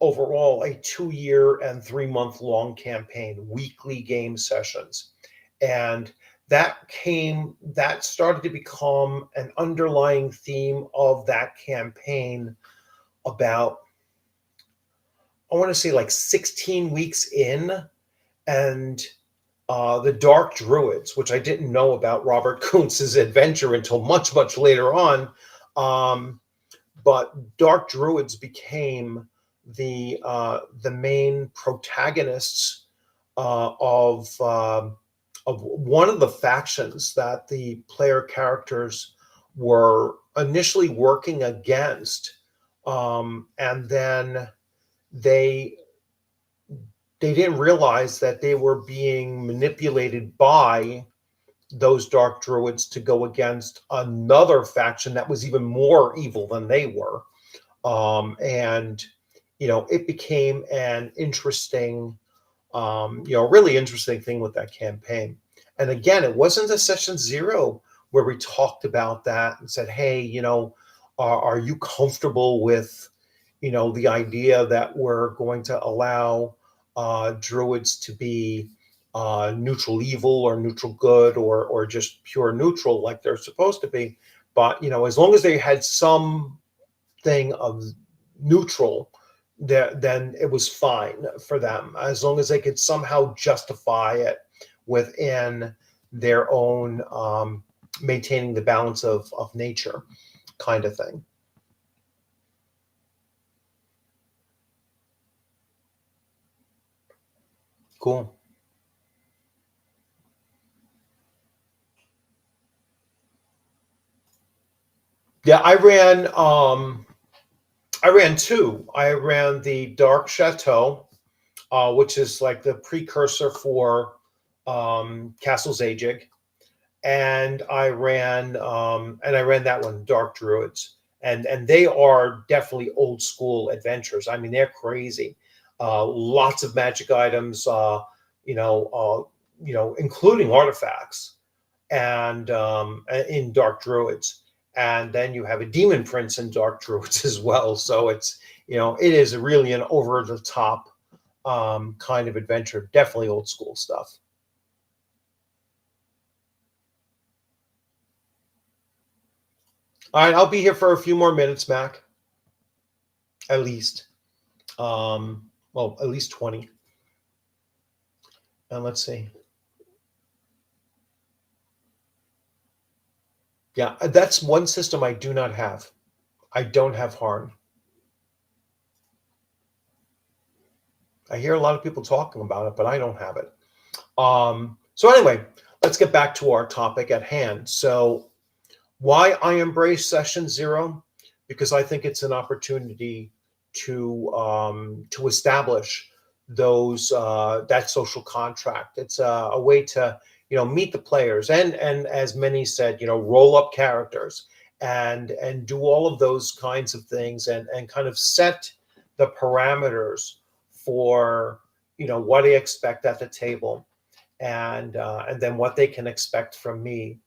overall a 2 year and 3 month long campaign, weekly game sessions. And that started to become an underlying theme of that campaign about, I want to say, like 16 weeks in. And the Dark Druids, which I didn't know about Robert Kuntz's adventure until much, much later on. But Dark Druids became the main protagonists of one of the factions that the player characters were initially working against, and then they didn't realize that they were being manipulated by those dark druids to go against another faction that was even more evil than they were. And it became an interesting, really interesting thing with that campaign. And again, it wasn't a session zero where we talked about that and said, hey, are you comfortable with the idea that we're going to allow druids to be neutral evil or neutral good or just pure neutral like they're supposed to be. But as long as they had some thing of neutral, then it was fine for them, as long as they could somehow justify it within their own maintaining the balance of nature kind of thing. Cool. Yeah, I ran two. I ran the Dark Chateau, which is like the precursor for Castle's Aegis, and I ran that one, Dark Druids, and they are definitely old school adventures. I mean, they're crazy. Lots of magic items, including artifacts, and in Dark Druids. And then you have a Demon Prince in Dark Druids as well. So it is really an over the top kind of adventure. Definitely old school stuff. All right, I'll be here for a few more minutes, Mac. At least. Well, at least 20. And let's see. Yeah, that's one system I do not have. I don't have Harn. I hear a lot of people talking about it, but I don't have it. So anyway, let's get back to our topic at hand. So why I embrace Session Zero? Because I think it's an opportunity to establish those that social contract. It's a way to meet the players and as many said, roll up characters and do all of those kinds of things and kind of set the parameters for what they expect at the table and then what they can expect from me.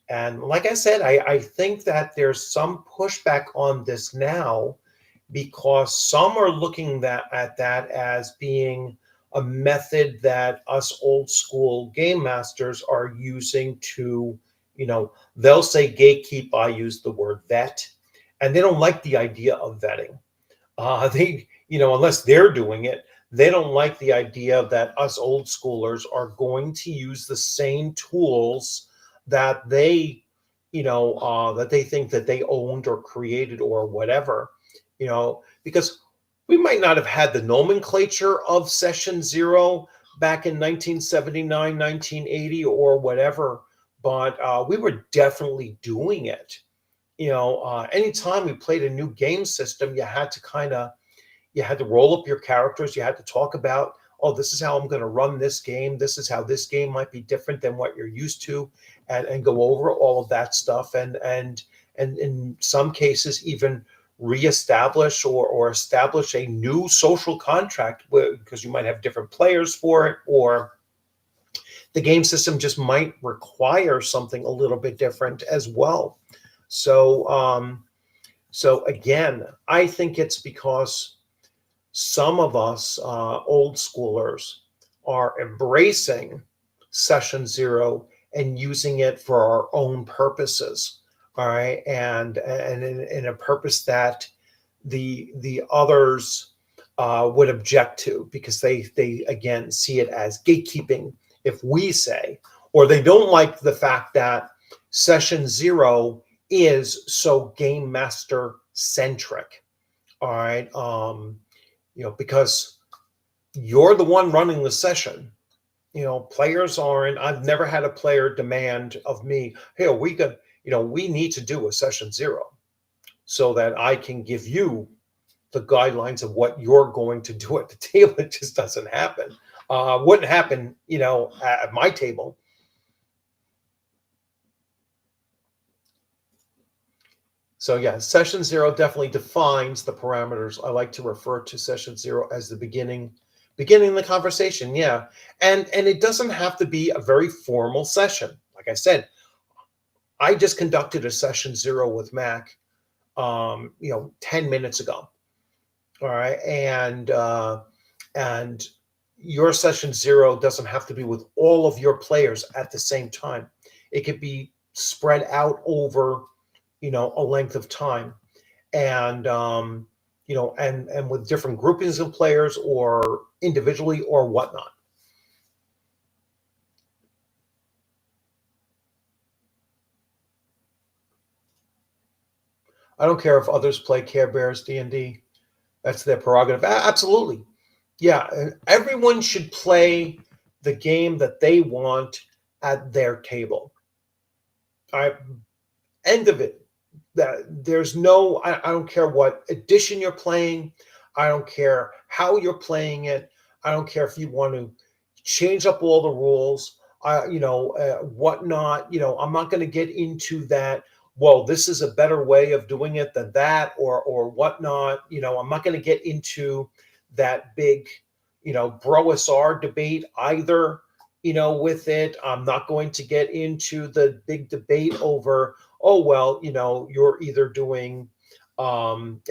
And like I said, I think that there's some pushback on this now because some are looking at that as being a method that us old school game masters are using to, they'll say gatekeep, I use the word vet, and they don't like the idea of vetting. They, unless they're doing it, they don't like the idea that us old schoolers are going to use the same tools that they, that they think that they owned or created or whatever, because we might not have had the nomenclature of Session Zero back in 1979, 1980 or whatever, but we were definitely doing it. Anytime we played a new game system, you had to roll up your characters. You had to talk about, oh, this is how I'm going to run this game. This is how this game might be different than what you're used to, and go over all of that stuff. And in some cases, even reestablish or establish a new social contract because you might have different players for it, or the game system just might require something a little bit different as well. So again, I think it's because some of us old schoolers are embracing Session Zero and using it for our own purposes. All right, and in a purpose that the others would object to because they again see it as gatekeeping, if we say, or they don't like the fact that Session Zero is so game master centric. All right, because you're the one running the session. Players aren't. I've never had a player demand of me, hey, we need to do a Session Zero so that I can give you the guidelines of what you're going to do at the table. It just doesn't happen. Wouldn't happen, at my table. So yeah, Session Zero definitely defines the parameters. I like to refer to Session Zero as the beginning of the conversation. Yeah, and it doesn't have to be a very formal session. Like I said, I just conducted a Session Zero with Mac, 10 minutes ago. All right, and your session zero doesn't have to be with all of your players at the same time. It could be spread out over, a length of time, and and with different groupings of players or individually or whatnot. I don't care if others play Care Bears D&D. That's their prerogative. Absolutely. Yeah, everyone should play the game that they want at their table. I End of it. That there's no, I don't care what edition you're playing. I don't care how you're playing it. I don't care if you want to change up all the rules, whatnot. I'm not going to get into that. Well, this is a better way of doing it than that, or whatnot. I'm not going to get into that big, bro-SR debate either. With it, I'm not going to get into the big debate over, oh well, you're either doing, I'm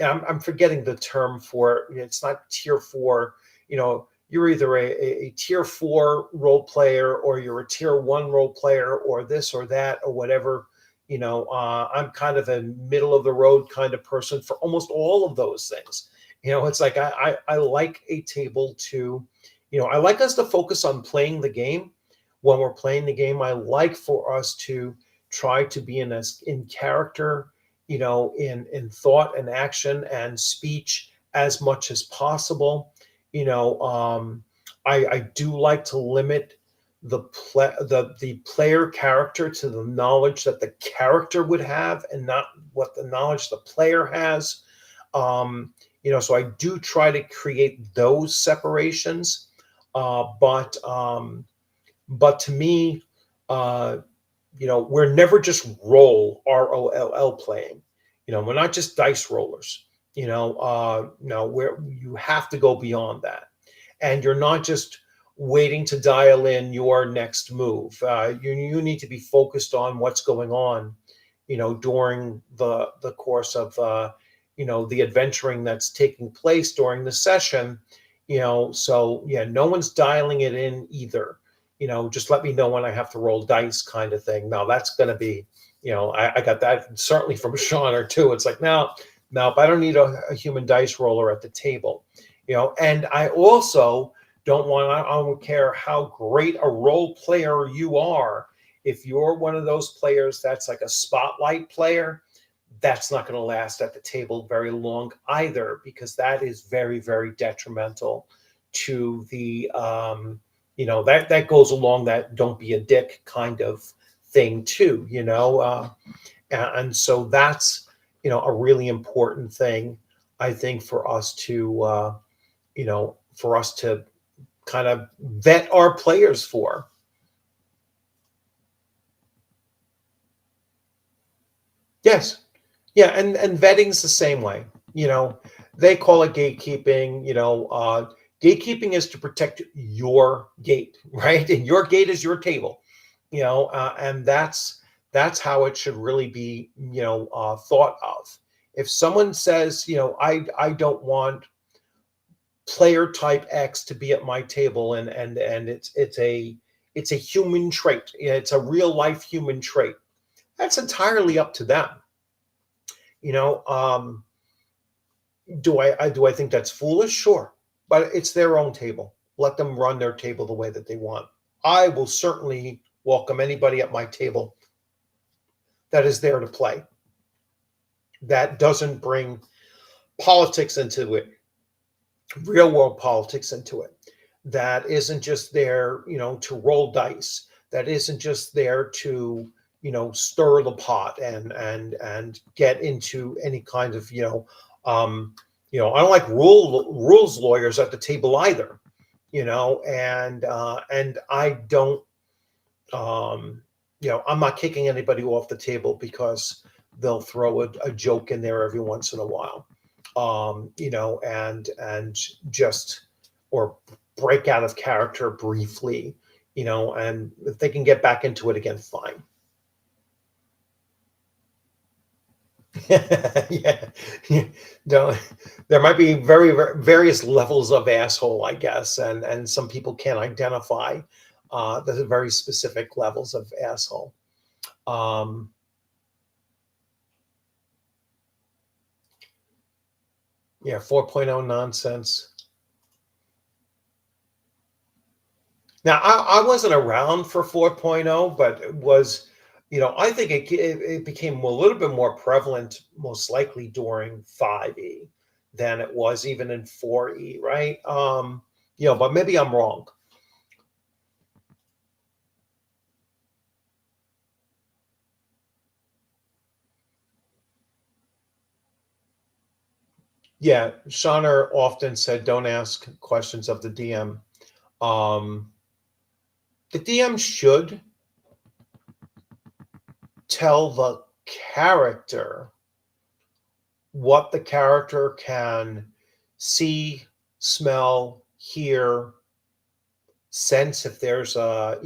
forgetting the term for it. It's not tier four. You're either a tier four role player, or you're a tier one role player, or this or that or whatever. I'm kind of a middle of the road kind of person for almost all of those things. It's like I like a table to, I like us to focus on playing the game. When we're playing the game, I like for us to try to be in character, in thought and action and speech as much as possible. I do like to limit the player character to the knowledge that the character would have, and not what the knowledge the player has. So I do try to create those separations. But to me, we're never just ROLL playing. We're not just dice rollers. No, where you have to go beyond that, and you're not just waiting to dial in your next move. You need to be focused on what's going on, during the course of the adventuring that's taking place during the session. So yeah, no one's dialing it in either. Just let me know when I have to roll dice, kind of thing. Now that's going to be, I got that certainly from Sean or two. It's like, no, but I don't need a human dice roller at the table. And I also I don't care how great a role player you are. If you're one of those players that's like a spotlight player, that's not going to last at the table very long either, because that is very, very detrimental to the, that goes along that don't be a dick kind of thing too, and so that's, a really important thing, I think, for us to, kind of vet our players for. Yes. Yeah, and vetting's the same way. They call it gatekeeping. Gatekeeping is to protect your gate, right? And your gate is your table. And that's how it should really be, thought of. If someone says, I don't want player type X to be at my table, and it's a human trait. It's a real life human trait. That's entirely up to them. Do I think that's foolish? Sure, but it's their own table. Let them run their table the way that they want. I will certainly welcome anybody at my table that is there to play, that doesn't bring politics into it, real world politics into it, that isn't just there, to roll dice, that isn't just there to, stir the pot and get into any kind of, I don't like rules lawyers at the table either, and I don't, I'm not kicking anybody off the table because they'll throw a joke in there every once in a while, and just, or break out of character briefly, and if they can get back into it again, fine. Yeah. Yeah. Don't, there might be various levels of asshole, I guess, and some people can't identify the very specific levels of asshole. Um, yeah, 4.0 nonsense. Now, I wasn't around for 4.0, but it was, I think it became a little bit more prevalent, most likely during 5e than it was even in 4e, right? But maybe I'm wrong. Yeah, Shauner often said, "Don't ask questions of the DM." Um, the DM should tell the character what the character can see, smell, hear, sense if there's a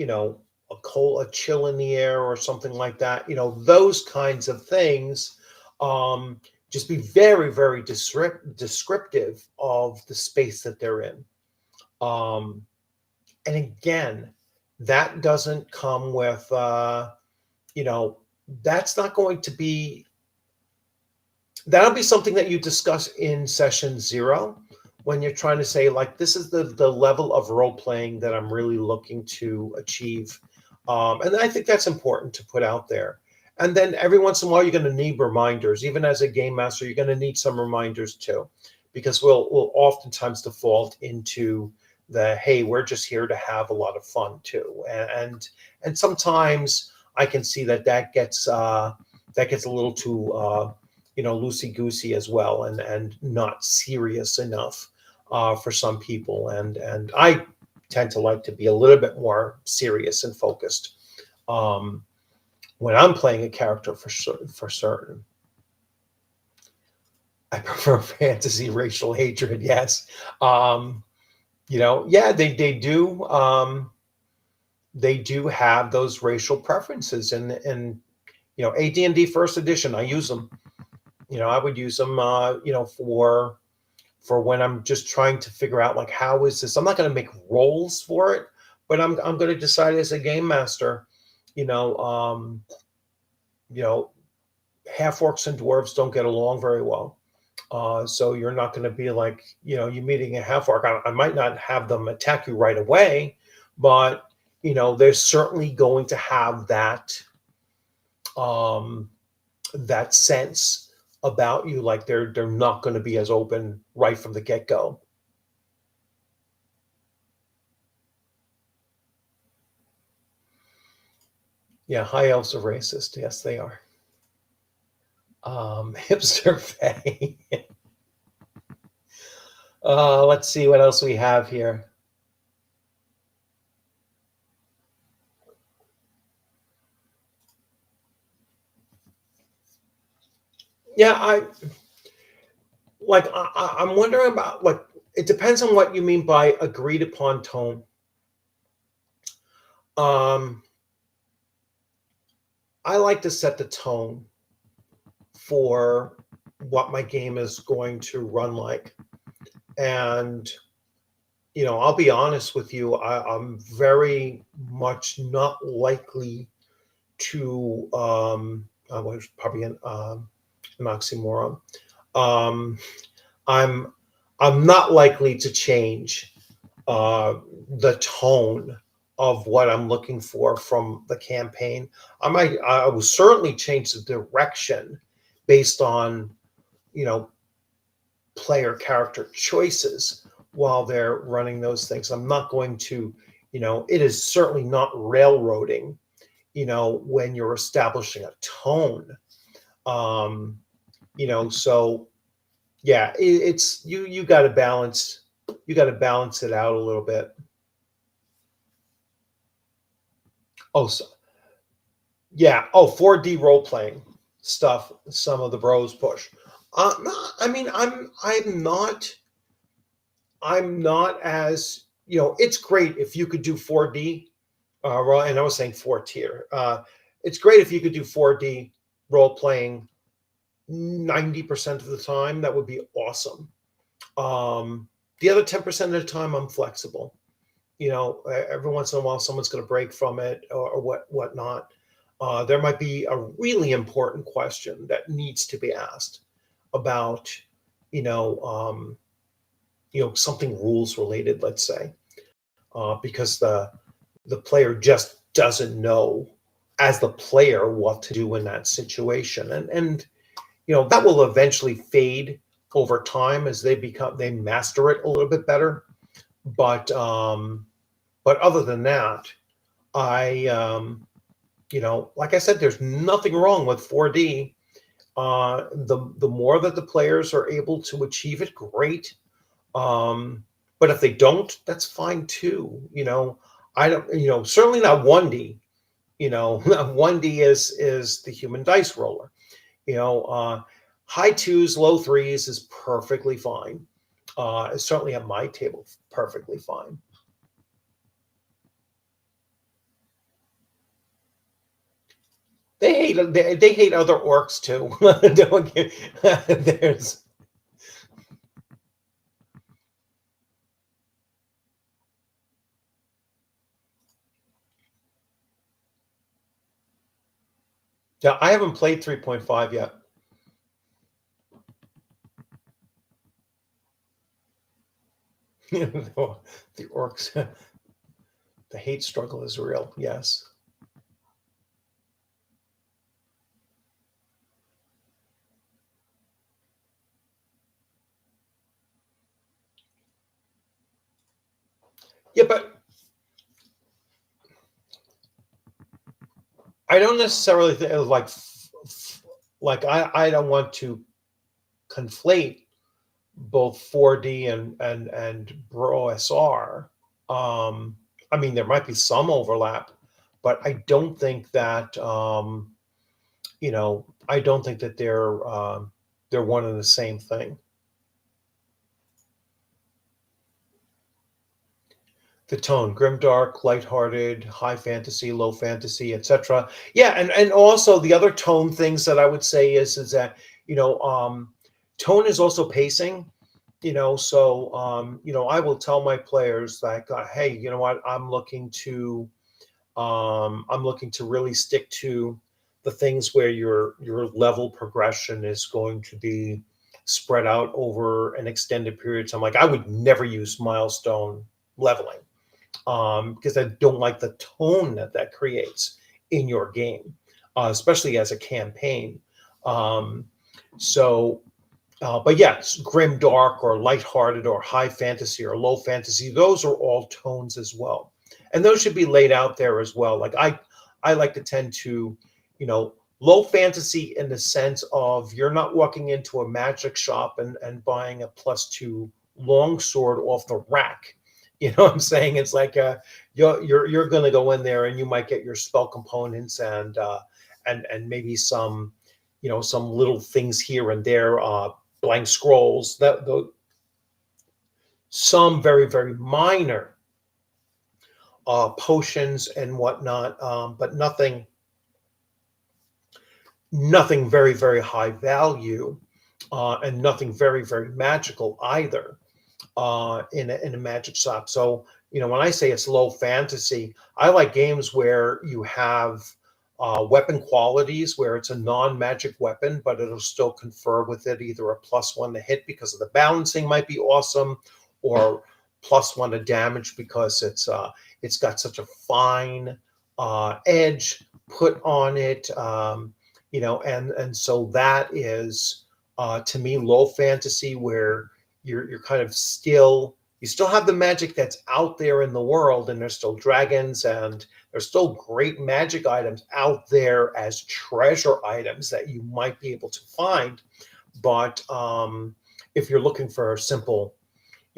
chill in the air or something like that. Those kinds of things. Um, just be very, very descriptive of the space that they're in. Um, and again, that doesn't come with you know that's not going to be that'll be something that you discuss in session 0 when you're trying to say, like, this is the level of role playing that I'm really looking to achieve. And I think that's important to put out there. And then every once in a while you're going to need reminders. Even as a game master, you're going to need some reminders too, because we'll oftentimes default into the, hey, we're just here to have a lot of fun too. And sometimes I can see that gets a little too loosey goosey as well, and not serious enough for some people. And I tend to like to be a little bit more serious and focused when I'm playing a character for certain. I prefer fantasy racial hatred. Yes. Yeah, they do have those racial preferences, and AD&D first edition, I use them. I would use them for when I'm just trying to figure out, like, how is this. I'm not going to make rolls for it, but I'm going to decide as a game master, you know um you know half orcs and dwarves don't get along very well. So you're not going to be like, you meeting a half orc. I might not have them attack you right away, but there's certainly going to have um that sense about you, like they're not going to be as open right from the get-go. Yeah, high elves are racist. Yes, they are. Hipster Faye. Let's see what else we have here. Yeah, I'm wondering about, like, it depends on what you mean by agreed upon tone. Um, I like to set the tone for what my game is going to run like. And, I'll be honest with you, I'm very much not likely to, I was probably an oxymoron. Um, I'm I'm not likely to change the tone of what I'm looking for from the campaign. I will certainly change the direction based on, you know, player character choices while they're running those things. I'm not going to, it is certainly not railroading, when you're establishing a tone. Um, so yeah, it's you got to balance it out a little bit. Oh, so, yeah. Oh, 4D role playing stuff. Some of the bros push. I mean, I'm not as, it's great if you could do 4D. And I was saying 4 tier. It's great if you could do 4D role playing 90% of the time, that would be awesome. The other 10% of the time, I'm flexible. Every once in a while, someone's going to break from it or whatnot. There might be a really important question that needs to be asked about, you know, um, something rules related, let's say, because the player just doesn't know as the player what to do in that situation, and that will eventually fade over time as they master it a little bit better. But other than that, I like I said, there's nothing wrong with 4D. The more that the players are able to achieve it, great. Um, but if they don't, that's fine too. I don't. Certainly not 1D. 1D is the human dice roller. You know, uh, High twos, low threes is perfectly fine. It's certainly at my table, perfectly fine. They hate other orcs too. Don't there's Yeah, I haven't played 3.5 yet. The orcs, the hate struggle is real. Yes. Yeah, but I don't necessarily think like I don't want to conflate both 4D and Bro SR. I mean, there might be some overlap, but I don't think that they're one and the same thing. The tone, grimdark, lighthearted, high fantasy, low fantasy, etc. Yeah, and also the other tone things that I would say is that tone is also pacing. So I will tell my players like, hey, you know what, I'm looking to really stick to the things where your level progression is going to be spread out over an extended period of time. Like I would never use milestone leveling, because I don't like the tone that creates in your game, especially as a campaign. Um, so, but yes, grim dark or lighthearted or high fantasy or low fantasy, those are all tones as well, and those should be laid out there as well. Like I like to tend to, low fantasy in the sense of you're not walking into a magic shop and buying a +2 longsword off the rack. You know what I'm saying? It's like you're going to go in there and you might get your spell components and maybe some some little things here and there, blank scrolls, some very very minor potions and whatnot, but nothing very very high value, and nothing very very magical either, in a magic shop. So when I say it's low fantasy, I like games where you have weapon qualities where it's a non-magic weapon, but it'll still confer with it either a +1 to hit because of the balancing might be awesome, or +1 to damage because it's got such a fine edge put on it. And so that is, to me, low fantasy, where you're kind of you still have the magic that's out there in the world, and there's still dragons, and there's still great magic items out there as treasure items that you might be able to find. But if you're looking for a simple,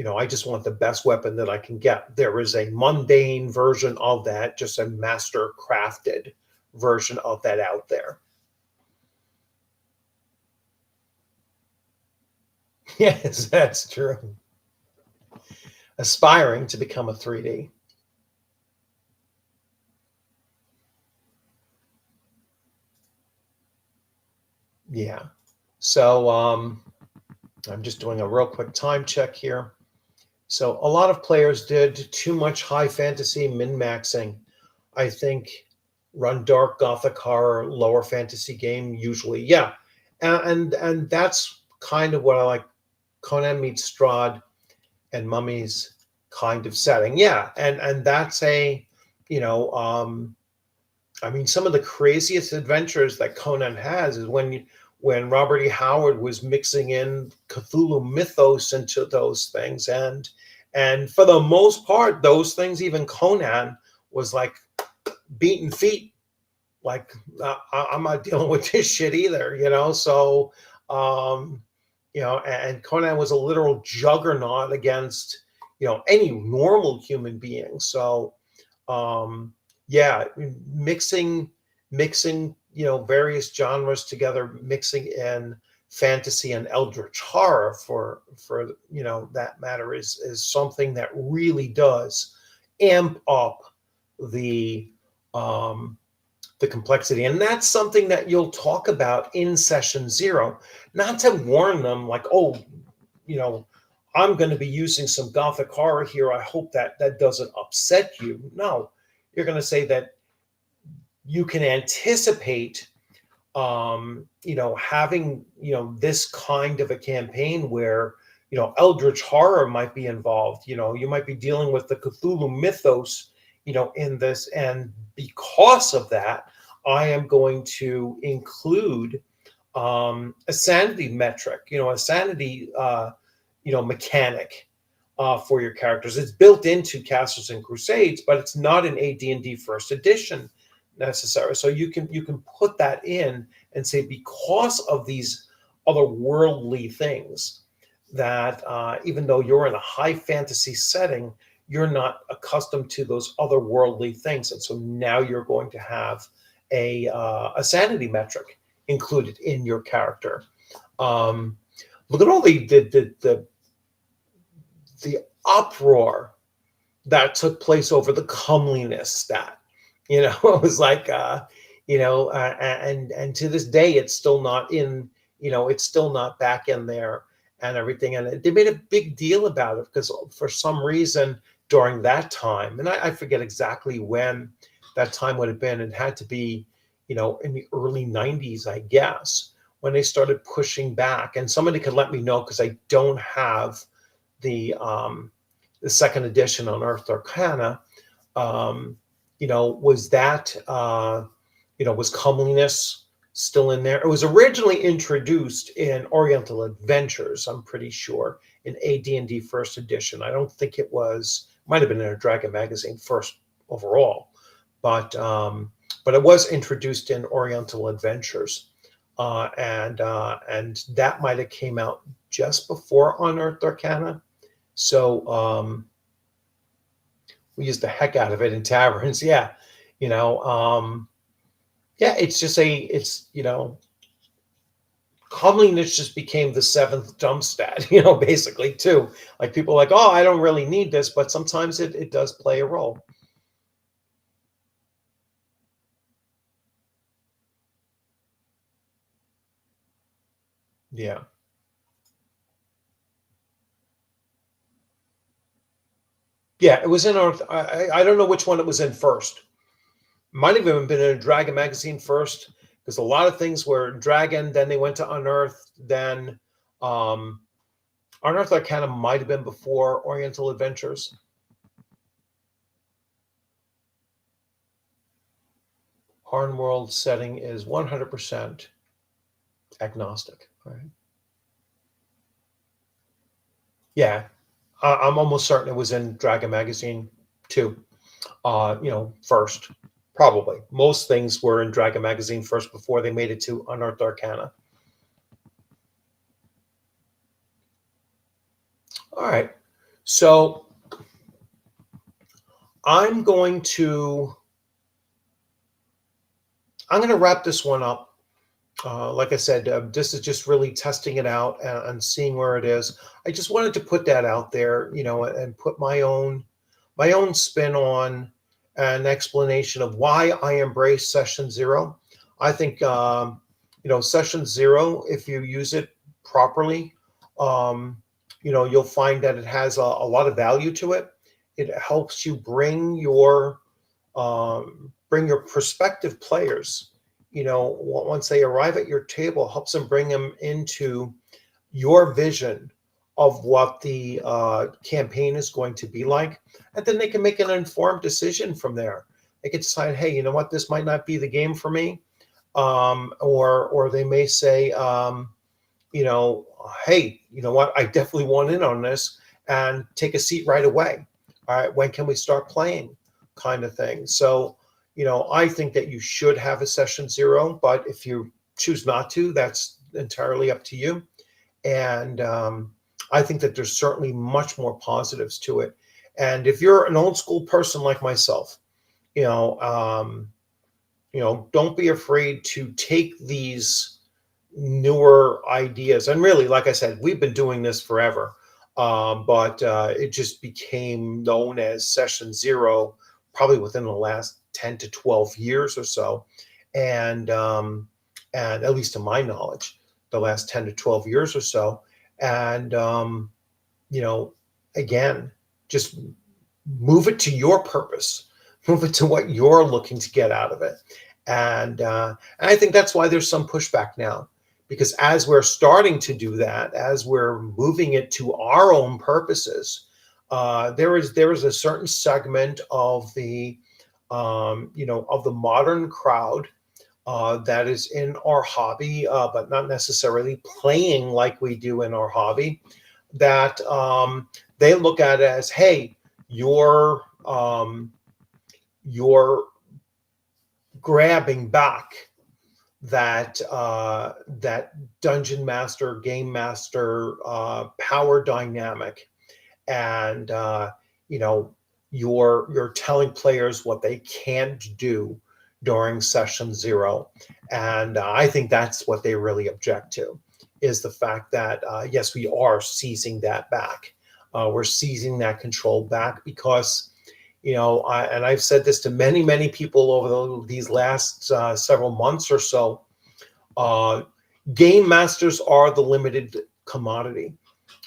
I just want the best weapon that I can get, there is a mundane version of that, just a master crafted version of that out there. Yes, that's true. Aspiring to become a 3D. Yeah. So I'm just doing a real quick time check here. So a lot of players did too much high fantasy min-maxing. I think run dark gothic horror, lower fantasy game usually. Yeah. And that's kind of what I like. Conan meets Strahd and Mummies kind of setting. Yeah. And that's a, you know, I mean, some of the craziest adventures that Conan has is when Robert E. Howard was mixing in Cthulhu mythos into those things, and for the most part, those things, even Conan was like beaten feet. Like I'm not dealing with this shit either, you know. So, and Conan was a literal juggernaut against any normal human being. So, yeah, mixing various genres together, mixing in fantasy and eldritch horror for that matter is something that really does amp up the um the complexity. And that's something that you'll talk about in session 0, not to warn them like, oh, I'm going to be using some gothic horror here, I hope that doesn't upset you. No, you're going to say that you can anticipate having this kind of a campaign where eldritch horror might be involved. You might be dealing with the Cthulhu mythos in this, and because of that, I am going to include a sanity metric, a sanity mechanic for your characters. It's built into Castles and Crusades, but it's not an AD&D first edition necessary. So you can put that in and say, because of these otherworldly things, that even though you're in a high fantasy setting, you're not accustomed to those otherworldly things, and so now you're going to have a sanity metric included in your character. Look at all the uproar that took place over the comeliness stat. It was like, and to this day, it's still not in, it's still not back in there and everything. And they made a big deal about it because for some reason during that time, and I forget exactly when that time would have been, it had to be, in the early 90s, I guess, when they started pushing back. And somebody could let me know, because I don't have the second edition on Unearthed Arcana. Was that, was comeliness still in there? It was originally introduced in Oriental Adventures, I'm pretty sure, in AD&D first edition. I don't think it might have been in a Dragon magazine first overall, but it was introduced in Oriental Adventures, and that might have came out just before Unearthed Arcana. So we use the heck out of it in taverns. Yeah. It's just comeliness just became the 7th dump stat, basically too. Like people are like, oh, I don't really need this, but sometimes it does play a role. Yeah. Yeah, it was in I don't know which one it was in first. Might have even been in a Dragon magazine first, because a lot of things were Dragon, then they went to Unearthed, then Unearthed Arcana might have been before Oriental Adventures. Harnworld setting is 100% agnostic, right? Yeah, I'm almost certain it was in Dragon magazine too. First, probably. Most things were in Dragon magazine first before they made it to Unearthed Arcana. All right, so I'm going to wrap this one up. Like I said, this is just really testing it out and seeing where it is. I just wanted to put that out there, and put my own spin on an explanation of why I embrace session 0. I think, session zero, if you use it properly, you'll find that it has a lot of value to it. It helps you bring your prospective players, once they arrive at your table, helps them bring them into your vision of what the campaign is going to be like. And then they can make an informed decision from there. They can decide, hey, you know what, this might not be the game for me. Or they may say, hey, you know what, I definitely want in on this, and take a seat right away. All right, when can we start playing, kind of thing. So, I think that you should have a session zero, but if you choose not to, that's entirely up to you. And I think that there's certainly much more positives to it. And if you're an old school person like myself, don't be afraid to take these newer ideas. And really, like I said, we've been doing this forever, but it just became known as session zero probably within the last 10 to 12 years or so. And at least to my knowledge, the last 10 to 12 years or so. And, again, just move it to your purpose, move it to what you're looking to get out of it. And I think that's why there's some pushback now, because as we're starting to do that, as we're moving it to our own purposes, there is a certain segment of the, of the modern crowd that is in our hobby, but not necessarily playing like we do in our hobby, that they look at it as, hey, you're grabbing back that dungeon master, game master power dynamic, and you're telling players what they can't do during session zero. And I think that's what they really object to, is the fact that yes, we are seizing that back. We're seizing that control back because, and I've said this to many, many people over these last several months or so, game masters are the limited commodity.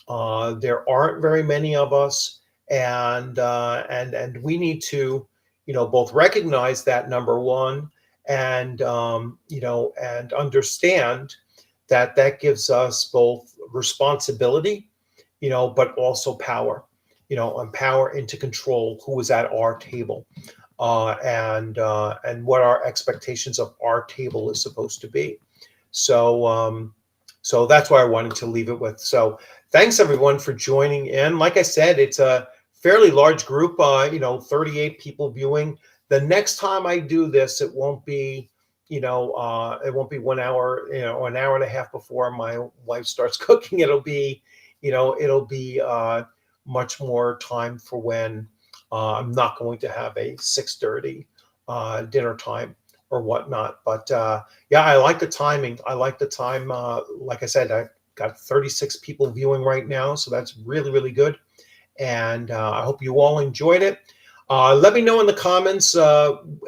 There aren't very many of us, and we need to, both recognize that, number one, and and understand that gives us both responsibility, but also power, and power into control who is at our table, and what our expectations of our table is supposed to be. So so that's why I wanted to leave it with. So thanks everyone for joining in. Like I said, it's a fairly large group, 38 people viewing. The next time I do this, it won't be, it won't be 1 hour, an hour and a half before my wife starts cooking. It'll be, much more time for when I'm not going to have a 6:30 dinner time or whatnot. But yeah, I like the timing. I like the time. Like I said, I've got 36 people viewing right now, so that's really, really good. And I hope you all enjoyed it. Let me know in the comments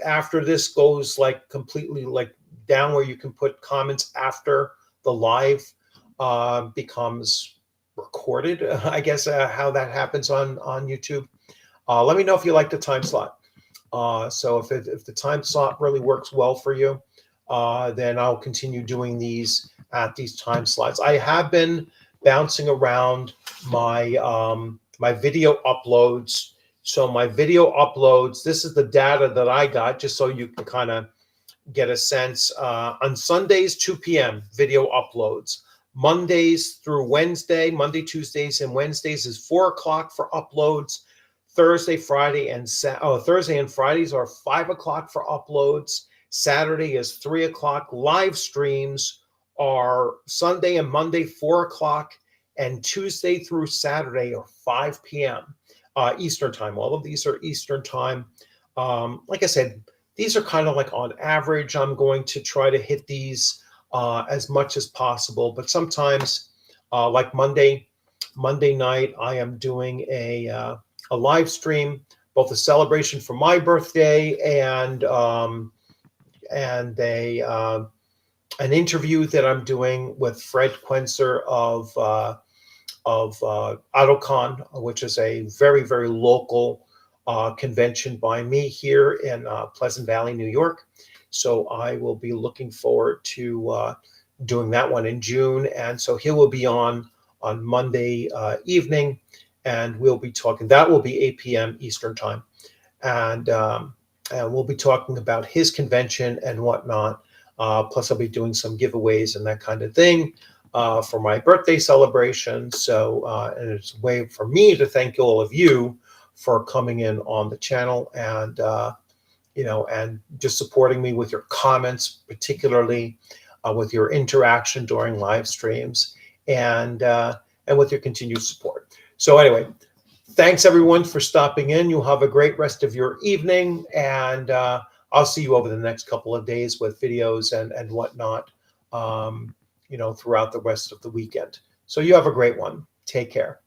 after this goes like completely like down, where you can put comments after the live becomes recorded, I guess, how that happens on YouTube. Let me know if you like the time slot. So if the time slot really works well for you, then I'll continue doing these at these time slots. I have been bouncing around my my video uploads. So my video uploads, this is the data that I got, just so you can kind of get a sense. On Sundays, 2 p.m., video uploads. Mondays through Wednesday, Monday, Tuesdays, and Wednesdays is 4 o'clock for uploads. Thursday, Friday, and Thursday and Fridays are 5 o'clock for uploads. Saturday is 3 o'clock. Live streams are Sunday and Monday, 4 o'clock, and Tuesday through Saturday are 5 p.m. Eastern time. All of these are Eastern time. Like I said, these are kind of like on average. I'm going to try to hit these as much as possible, but sometimes, like Monday night, I am doing a live stream, both a celebration for my birthday and an interview that I'm doing with Fred Quenzer of AutoCon, which is a very, very local convention by me here in Pleasant Valley, New York. So I will be looking forward to doing that one in June. And so he will be on Monday evening, and we'll be talking. That will be 8 p.m. Eastern time, and we'll be talking about his convention and whatnot. Plus, I'll be doing some giveaways and that kind of thing for my birthday celebration. So, and it's a way for me to thank all of you for coming in on the channel and and just supporting me with your comments, particularly with your interaction during live streams, and with your continued support. So, anyway, thanks everyone for stopping in. You have a great rest of your evening, and I'll see you over the next couple of days with videos and whatnot, throughout the rest of the weekend. So you have a great one. Take care.